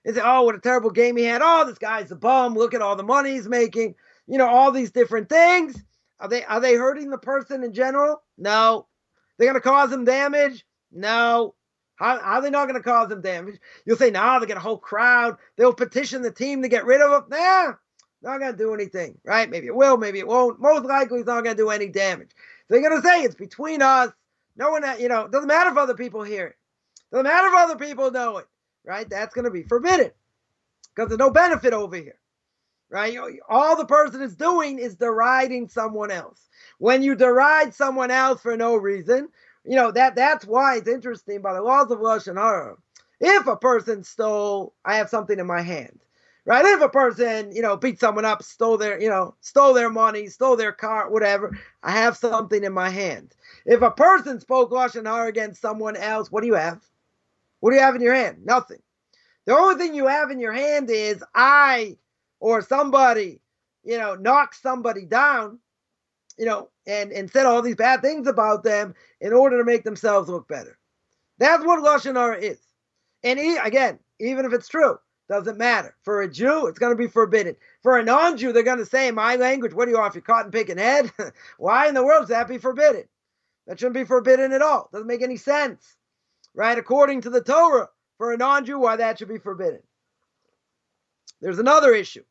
They say, oh, what a terrible game he had. Oh, this guy's a bum. Look at all the money he's making. All these different things. Are they hurting the person in general? No. They're going to cause him damage? No. How are they not going to cause him damage? You'll say, no, they get a whole crowd. They'll petition the team to get rid of him. Nah, not going to do anything, right? Maybe it will, maybe it won't. Most likely it's not going to do any damage. So they're going to say it's between us. No one, it doesn't matter if other people hear it. Doesn't matter if other people know it, right? That's going to be forbidden because there's no benefit over here, right? All the person is doing is deriding someone else. When you deride someone else for no reason, that's why it's interesting by the laws of Lashon Hara. If a person stole, I have something in my hand, right? If a person, beat someone up, stole their money, stole their car, whatever, I have something in my hand. If a person spoke Lashon Hara against someone else, what do you have? What do you have in your hand? Nothing. The only thing you have in your hand is I or somebody, knocks somebody down, and said all these bad things about them in order to make themselves look better. That's what Lashon Hara is. And again, even if it's true, doesn't matter. For a Jew, it's going to be forbidden. For a non-Jew, they're going to say in my language, what are you off your cotton picking head? Why in the world should that be forbidden? That shouldn't be forbidden at all. Doesn't make any sense. Right? According to the Torah, for a non-Jew, why that should be forbidden. There's another issue.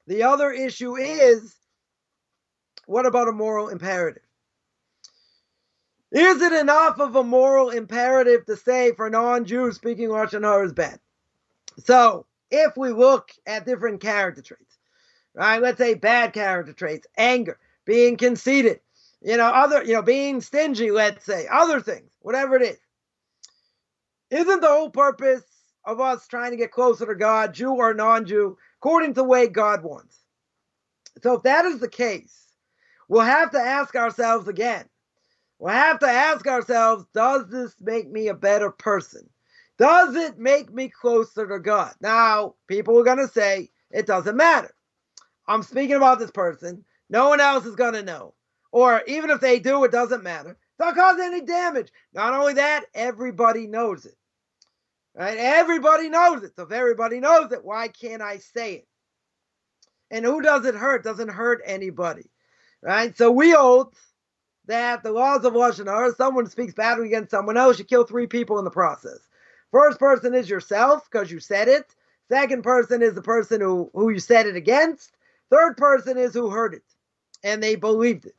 The other issue is, what about a moral imperative? Is it enough of a moral imperative to say for non-Jews speaking Lashon Hara is bad? So, if we look at different character traits, right? Let's say bad character traits, anger, being conceited, being stingy, let's say, other things, whatever it is. Isn't the whole purpose of us trying to get closer to God, Jew or non-Jew, according to the way God wants? So if that is the case, we'll have to ask ourselves again. We'll have to ask ourselves, does this make me a better person? Does it make me closer to God? Now, people are going to say, it doesn't matter. I'm speaking about this person. No one else is going to know. Or even if they do, it doesn't matter. It's not causing any damage. Not only that, everybody knows it. Right? Everybody knows it. So if everybody knows it, why can't I say it? And who does it hurt? Doesn't hurt anybody. Right? So we hold that the laws of Lashon Hara, someone speaks badly against someone else, you kill 3 people in the process. First person is yourself because you said it. Second person is the person who you said it against. Third person is who heard it and they believed it.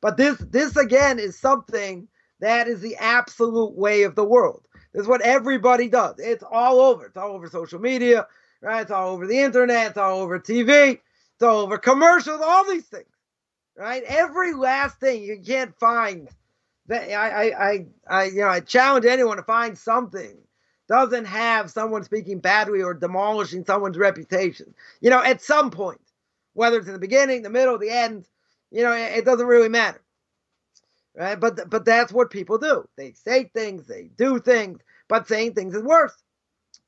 But this again is something that is the absolute way of the world. This is what everybody does. It's all over. It's all over social media, right? It's all over the internet. It's all over TV. It's all over commercials, all these things, right? Every last thing. You can't find I challenge anyone to find something doesn't have someone speaking badly or demolishing someone's reputation. At some point, whether it's in the beginning, the middle, the end, it doesn't really matter, right? But that's what people do. They say things, they do things, but saying things is worse,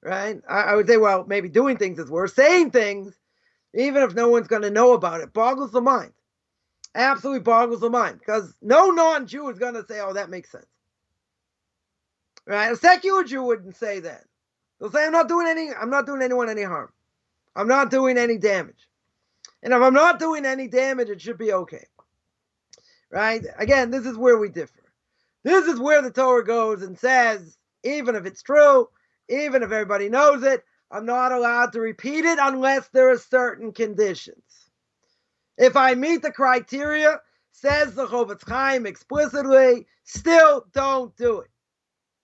right? I would say, well, maybe doing things is worse. Saying things, even if no one's going to know about it, boggles the mind. Absolutely boggles the mind, because no non-Jew is going to say, oh, that makes sense. Right? A secular Jew wouldn't say that. They'll say, I'm not doing anyone any harm. I'm not doing any damage. And if I'm not doing any damage, it should be okay. Right? Again, this is where we differ. This is where the Torah goes and says, even if it's true, even if everybody knows it, I'm not allowed to repeat it unless there are certain conditions. If I meet the criteria, says the Chofetz Chaim explicitly, still don't do it.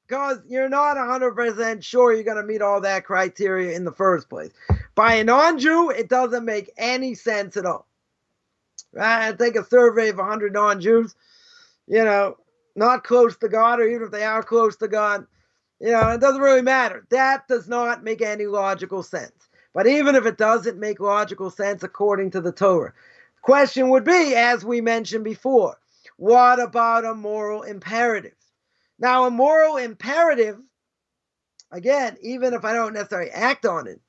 Because you're not 100% sure you're going to meet all that criteria in the first place. By a non-Jew, it doesn't make any sense at all. Right? I take a survey of 100 non-Jews, not close to God, or even if they are close to God, it doesn't really matter. That does not make any logical sense. But even if it doesn't make logical sense according to the Torah, the question would be, as we mentioned before, what about a moral imperative? Now, a moral imperative, again, even if I don't necessarily act on it,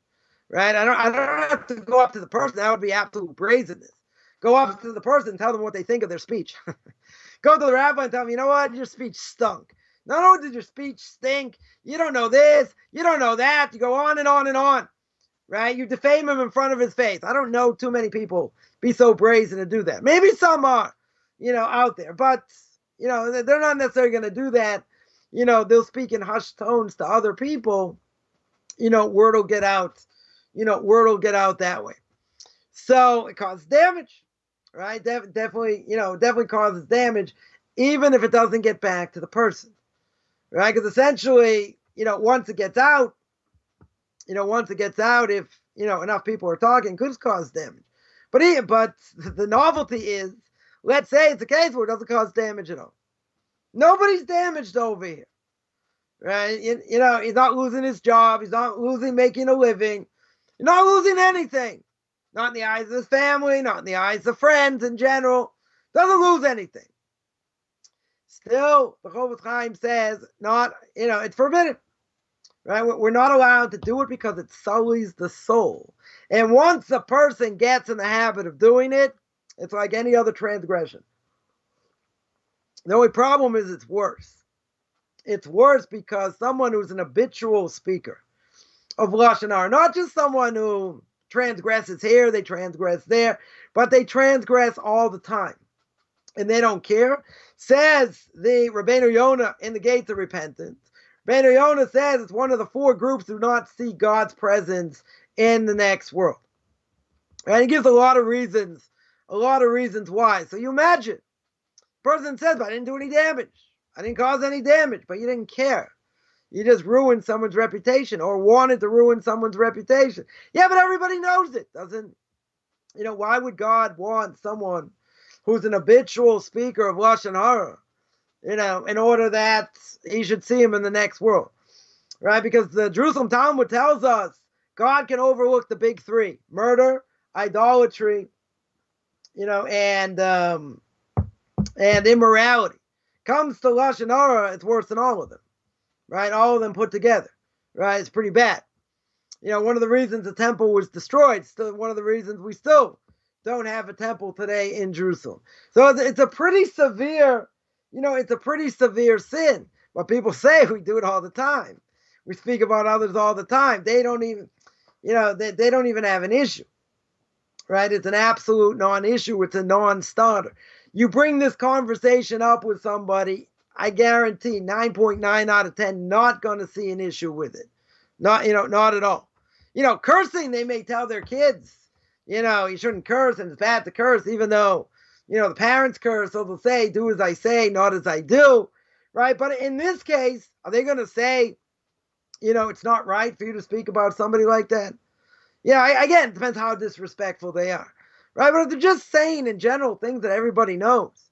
right? I don't have to go up to the person. That would be absolute brazenness. Go up to the person and tell them what they think of their speech. Go to the rabbi and tell them, you know what? Your speech stunk. Not only did your speech stink, you don't know this, you don't know that. You go on and on and on, right? You defame him in front of his face. I don't know too many people be so brazen to do that. Maybe some are, out there, but they're not necessarily going to do that. They'll speak in hushed tones to other people. Word will get out. Word will get out that way. So it causes damage, right? Definitely causes damage, even if it doesn't get back to the person, right? Because essentially, once it gets out, if enough people are talking, could cause damage. But the novelty is, let's say it's a case where it doesn't cause damage at all. Nobody's damaged over here, right? He's not losing his job. He's not making a living. He's not losing anything. Not in the eyes of his family, not in the eyes of friends in general. Doesn't lose anything. Still, the Chofetz Chaim says, it's forbidden. Right? We're not allowed to do it because it sullies the soul. And once a person gets in the habit of doing it, it's like any other transgression. The only problem is it's worse. It's worse because someone who's an habitual speaker of Lashon Hara, not just someone who transgresses here, they transgress there, but they transgress all the time. And they don't care. Says the Rabbeinu Yonah in the Gates of Repentance. Rabbeinu Yonah says it's one of the four groups who do not see God's presence in the next world. And he gives a lot of reasons why. So you imagine, the person says, but I didn't do any damage. I didn't cause any damage, but you didn't care. You just ruined someone's reputation or wanted to ruin someone's reputation. Yeah, but everybody knows it. Why would God want someone who's an habitual speaker of Lashon Hara, in order that he should see him in the next world, right? Because the Jerusalem Talmud tells us God can overlook the big three: murder, idolatry, and immorality. Comes to Lashon Hara, it's worse than all of them, right? All of them put together, right? It's pretty bad. One of the reasons the temple was destroyed, still one of the reasons we still don't have a temple today in Jerusalem. So it's a pretty severe, sin. But people say we do it all the time. We speak about others all the time. They don't even, they don't even have an issue, right? It's an absolute non-issue. It's a non-starter. You bring this conversation up with somebody, I guarantee 9.9 out of 10 not going to see an issue with it. Not at all. Cursing, they may tell their kids, you shouldn't curse and it's bad to curse, even though, the parents curse, so they'll say, do as I say, not as I do, right? But in this case, are they going to say, it's not right for you to speak about somebody like that? Yeah, again, it depends how disrespectful they are, right? But if they're just saying in general things that everybody knows,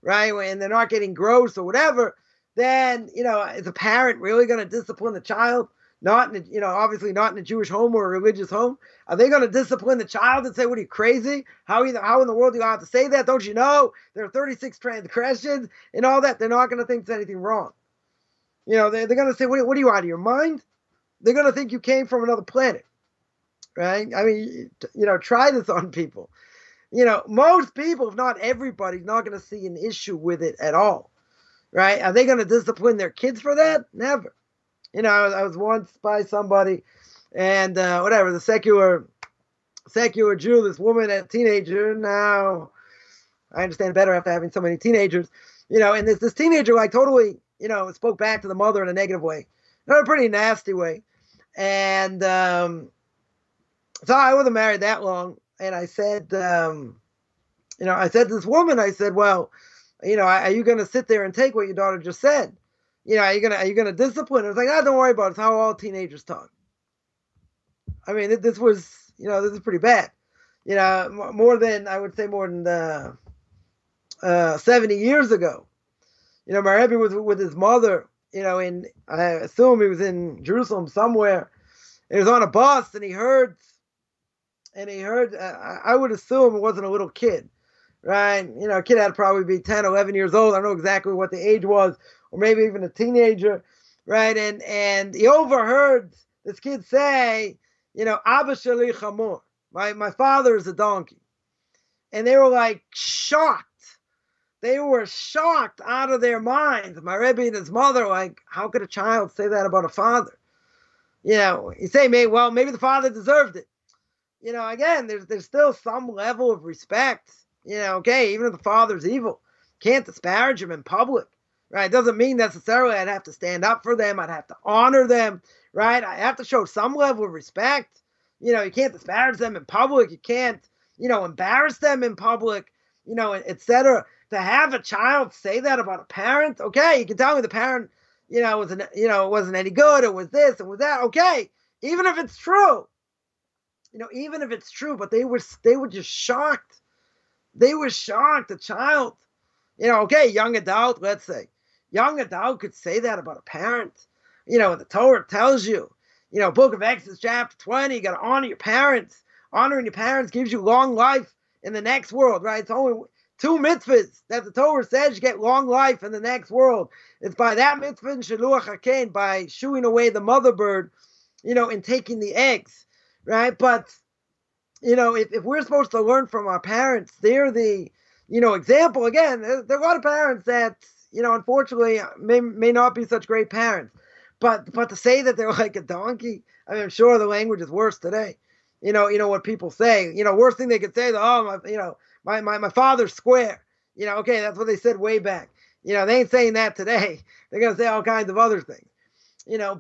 right, and they're not getting gross or whatever, then, is a parent really going to discipline the child? Not in, obviously not in a Jewish home or a religious home. Are they going to discipline the child and say, "What are you, crazy? How in the world do you have to say that? Don't you know there are 36 transgressions and all that?" They're not going to think there's anything wrong. They're going to say, "What are you, out of your mind?" They're going to think you came from another planet, right? I mean, try this on people. Most people, if not everybody, is not going to see an issue with it at all, right? Are they going to discipline their kids for that? Never. I was once by somebody, and the secular Jew, this woman, a teenager. Now, I understand better after having so many teenagers, and this teenager, like, totally, spoke back to the mother in a negative way, in a pretty nasty way. And so I wasn't married that long, and I said, I said to this woman, I said, "Well, are you going to sit there and take what your daughter just said? Are you gonna discipline her?" It's like, don't worry about it. It's how all teenagers talk. I mean, this is pretty bad. More than 70 years ago. My Rebbe was with his mother, and I assume he was in Jerusalem somewhere. He was on a bus, and he heard, I would assume it wasn't a little kid, right? A kid had to probably be 10, 11 years old. I don't know exactly what the age was, or maybe even a teenager, right? And he overheard this kid say, "Abba shali chamor." My father is a donkey. And they were like shocked. They were shocked out of their minds. My Rebbe and his mother, like, how could a child say that about a father? You say, maybe the father deserved it. Again, there's still some level of respect. Okay, even if the father's evil, can't disparage him in public. Right? It doesn't mean necessarily I'd have to stand up for them. I'd have to honor them, right? I have to show some level of respect. You can't disparage them in public. You can't, embarrass them in public, etc. To have a child say that about a parent, okay, you can tell me the parent, wasn't any good, or was this, or was that, okay, even if it's true, but they were just shocked. They were shocked. The child, okay, young adult, let's say. Young adult could say that about a parent. The Torah tells you, Book of Exodus chapter 20, you got to honor your parents. Honoring your parents gives you long life in the next world, right? It's only 2 mitzvahs that the Torah says you get long life in the next world. It's by that mitzvah in Shiluach HaKen, by shooing away the mother bird, and taking the eggs, right? But, if we're supposed to learn from our parents, they're the, example. Again, there are a lot of parents that, unfortunately, may not be such great parents. But to say that they're like a donkey, I mean, I'm sure the language is worse today. What people say. Worst thing they could say is, my father's square. Okay, that's what they said way back. They ain't saying that today. They're gonna say all kinds of other things.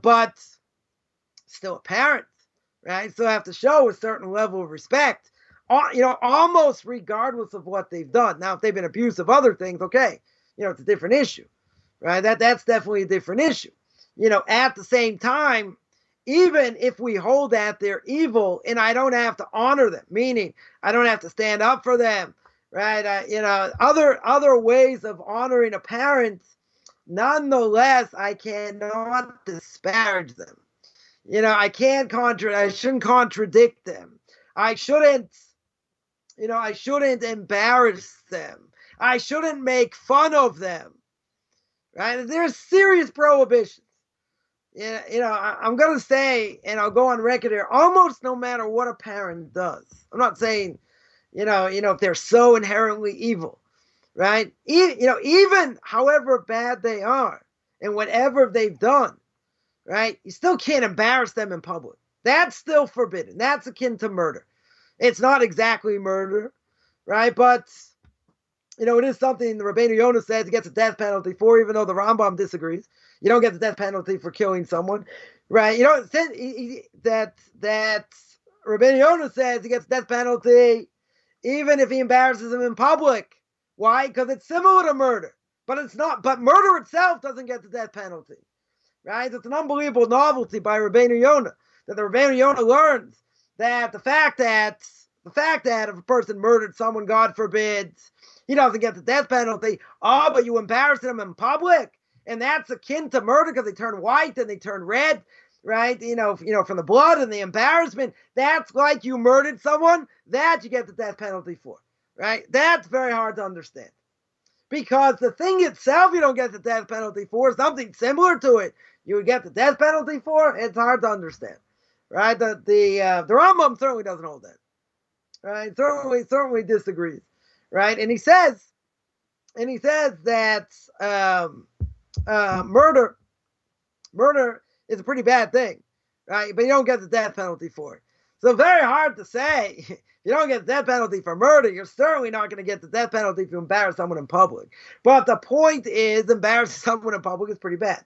But still a parent, right? Still have to show a certain level of respect. Almost regardless of what they've done. Now, if they've been abusive, other things, okay, it's a different issue, right? That's definitely a different issue. At the same time, even if we hold that they're evil and I don't have to honor them, meaning I don't have to stand up for them, right? Other ways of honoring a parent, nonetheless, I cannot disparage them. I shouldn't contradict them. I shouldn't embarrass them. I shouldn't make fun of them, right? There's serious prohibitions. I'm going to say, and I'll go on record here, almost no matter what a parent does. I'm not saying, if they're so inherently evil, right? Even however bad they are and whatever they've done, right? You still can't embarrass them in public. That's still forbidden. That's akin to murder. It's not exactly murder, right? But, it is something the Rabbeinu Yonah says he gets a death penalty for, even though the Rambam disagrees. You don't get the death penalty for killing someone, right? That Rabbeinu Yonah says he gets death penalty even if he embarrasses him in public. Why? Because it's similar to murder, but it's not. But murder itself doesn't get the death penalty, right? It's an unbelievable novelty by Rabbeinu Yonah that the Rabbeinu Yonah learns that the fact that if a person murdered someone, God forbid, he doesn't get the death penalty. Oh, but you embarrass him in public, and that's akin to murder because they turn white and they turn red, right? From the blood and the embarrassment. That's like you murdered someone. That you get the death penalty for, right? That's very hard to understand. Because the thing itself you don't get the death penalty for, something similar to it you would get the death penalty for, it's hard to understand, right? The Rambam certainly doesn't hold that, right? Certainly disagrees, right? And he says that murder is a pretty bad thing, right? But you don't get the death penalty for it. So very hard to say. You don't get the death penalty for murder. You're certainly not going to get the death penalty if you embarrass someone in public. But the point is, embarrassing someone in public is pretty bad,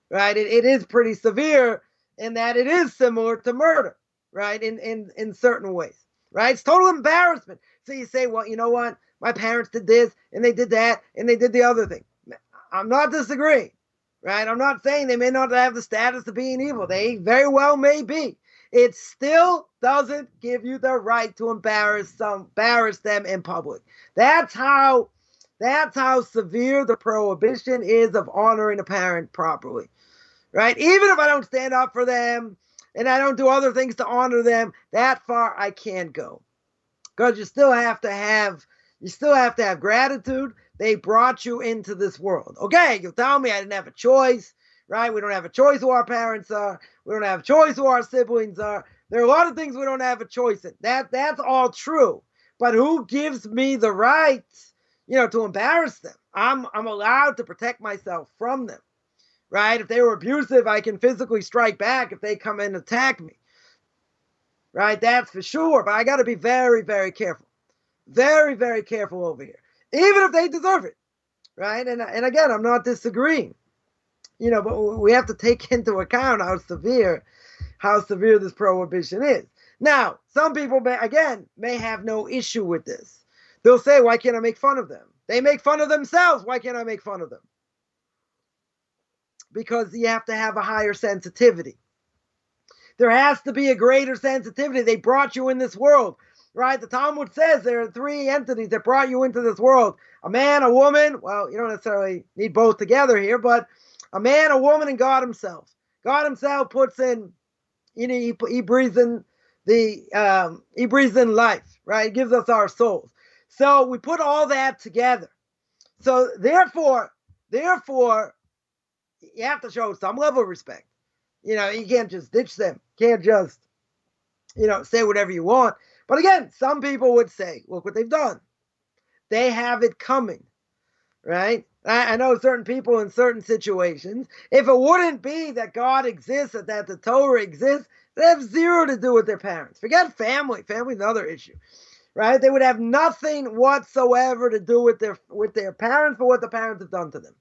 right? It is pretty severe in that it is similar to murder, right? In certain ways, right? It's total embarrassment. So you say, well, you know what? My parents did this, and they did that, and they did the other thing. I'm not disagreeing, right? I'm not saying they may not have the status of being evil. They very well may be. It still doesn't give you the right to embarrass them in public. That's how severe the prohibition is of honoring a parent properly, right? Even if I don't stand up for them and I don't do other things to honor them, that far I can't go, because you still have to have gratitude. They brought you into this world. Okay, you'll tell me I didn't have a choice. Right? We don't have a choice who our parents are. We don't have a choice who our siblings are. There are a lot of things we don't have a choice in. That's all true. But who gives me the right, to embarrass them? I'm allowed to protect myself from them. Right? If they were abusive, I can physically strike back if they come and attack me. Right? That's for sure. But I got to be very, very careful. Very, very careful over here. Even if they deserve it. Right? And again, I'm not disagreeing. But we have to take into account how severe this prohibition is. Now, some people may have no issue with this. They'll say, why can't I make fun of them? They make fun of themselves. Why can't I make fun of them? Because you have to have a higher sensitivity. There has to be a greater sensitivity. They brought you in this world, right? The Talmud says there are three entities that brought you into this world. A man, a woman. Well, you don't necessarily need both together here, but a man, a woman, and God himself. God himself puts in, he breathes in he breathes in life, right? He gives us our souls. So we put all that together. So therefore, you have to show some level of respect. You can't just ditch them. You can't just, say whatever you want. But again, some people would say, look what they've done. They have it coming, right? I know certain people in certain situations, if it wouldn't be that God exists, that the Torah exists, they have zero to do with their parents. Forget family. Family's another issue, right? They would have nothing whatsoever to do with their parents for what the parents have done to them,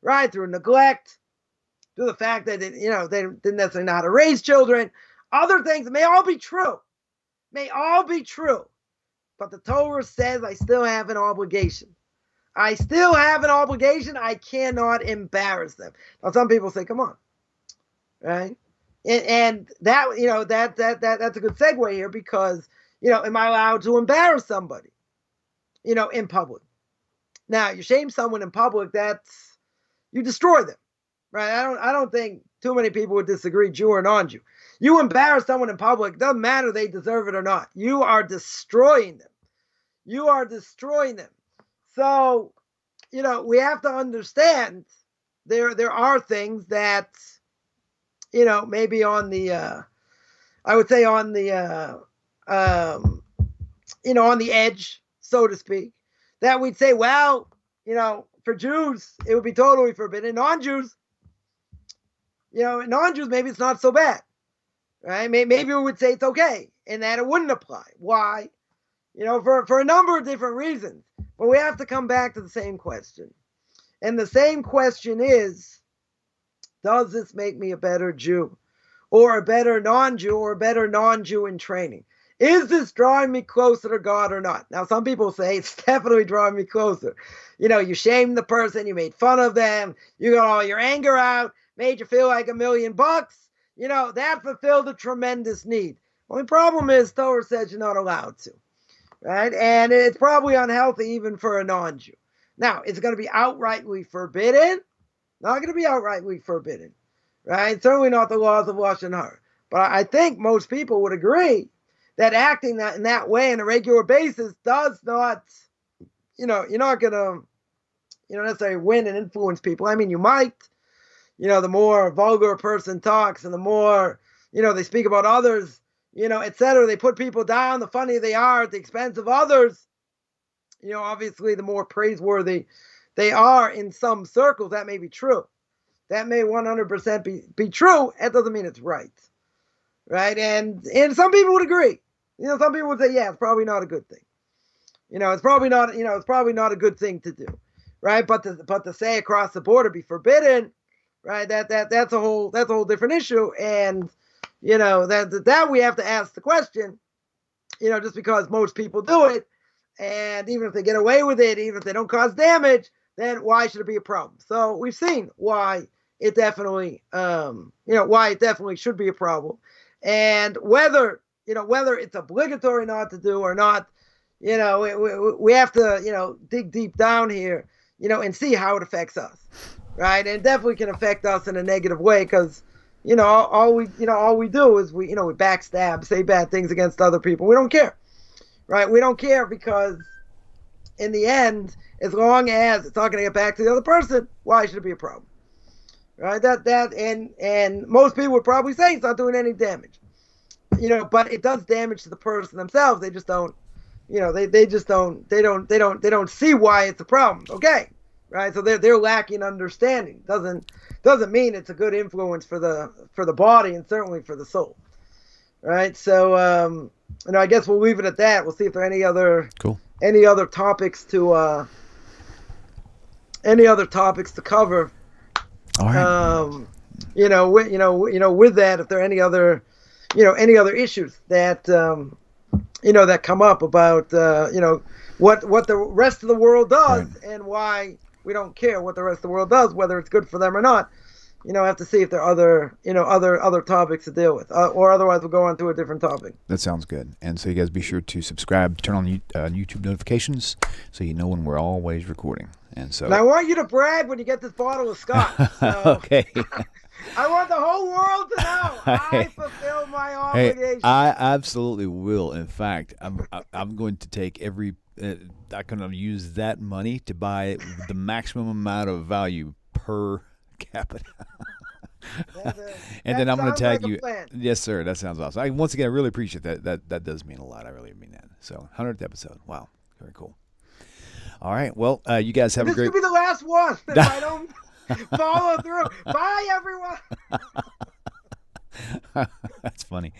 right? Through neglect, through the fact that they didn't necessarily know how to raise children, other things. It may all be true. But the Torah says I still have an obligation. I cannot embarrass them. Now, some people say, come on, right? And that, that's a good segue here because, am I allowed to embarrass somebody, in public? Now, you shame someone in public, you destroy them, right? I don't think too many people would disagree, Jew or non-Jew. You embarrass someone in public, doesn't matter they deserve it or not. You are destroying them. So, we have to understand there are things that, maybe on the, I would say on the, on the edge, so to speak, that we'd say, well, for Jews, it would be totally forbidden. Non-Jews, maybe it's not so bad, right? Maybe we would say it's okay and that it wouldn't apply. Why? For a number of different reasons. But we have to come back to the same question. And the same question is, does this make me a better Jew? Or a better non-Jew, or a better non-Jew in training? Is this drawing me closer to God or not? Now, some people say it's definitely drawing me closer. You shamed the person, you made fun of them, you got all your anger out, made you feel like $1 million. That fulfilled a tremendous need. Only problem is, Torah says you're not allowed to. right? And it's probably unhealthy even for a non-Jew. Now, it's going to be outrightly forbidden. Not going to be outrightly forbidden, right? Certainly not the laws of Lashon Hara. But I think most people would agree that acting in that way on a regular basis does not, you're not going to, necessarily win and influence people. I mean, you might, the more vulgar a person talks and the more, they speak about others, etc. They put people down, the funnier they are at the expense of others. Obviously the more praiseworthy they are in some circles. That may be true. That may 100% be true. That doesn't mean it's right. Right? And some people would agree. Some people would say, yeah, it's probably not a good thing. It's probably not a good thing to do. Right? But to say across the board to be forbidden, right? That's a whole different issue. And that we have to ask the question, just because most people do it, and even if they get away with it, even if they don't cause damage, then why should it be a problem? So we've seen why it definitely, should be a problem, and whether it's obligatory not to do or not, we have to, dig deep down here, and see how it affects us, right? And it definitely can affect us in a negative way because, all we do is we backstab, say bad things against other people. We don't care. Right, we don't care because, in the end, as long as it's not going to get back to the other person, why should it be a problem? Right, and most people would probably say it's not doing any damage, but it does damage to the person themselves. They just don't, they don't see why it's a problem. Okay, right, so they're lacking understanding. Doesn't mean it's a good influence for the body and certainly for the soul. Right, so I guess we'll leave it at that. We'll see if there are any other topics to cover. All right. With that, if there are any other issues that that come up about what the rest of the world does, right, and why we don't care what the rest of the world does, whether it's good for them or not. I have to see if there are other topics to deal with, or otherwise we'll go on to a different topic. That sounds good. And so you guys be sure to subscribe, turn on YouTube notifications, so you know when we're always recording. And I want you to brag when you get this bottle of scotch. So okay. I want the whole world to know I fulfilled my obligation. Hey, I absolutely will. In fact, I'm going to take every. I'm going to use that money to buy the maximum amount of value per capita. And then I'm going to tag you. Yes, sir. That sounds awesome. Once again, I really appreciate that. That does mean a lot. I really mean that. So, 100th episode. Wow. Very cool. All right. Well, you guys have a great. This could be the last one if I don't follow through. Bye, everyone. That's funny.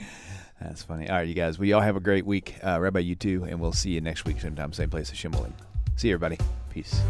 That's funny. All right, you guys. We all have a great week. Rabbi, you too. And we'll see you next week, same time, same place. Hashem willing. See you, everybody. Peace.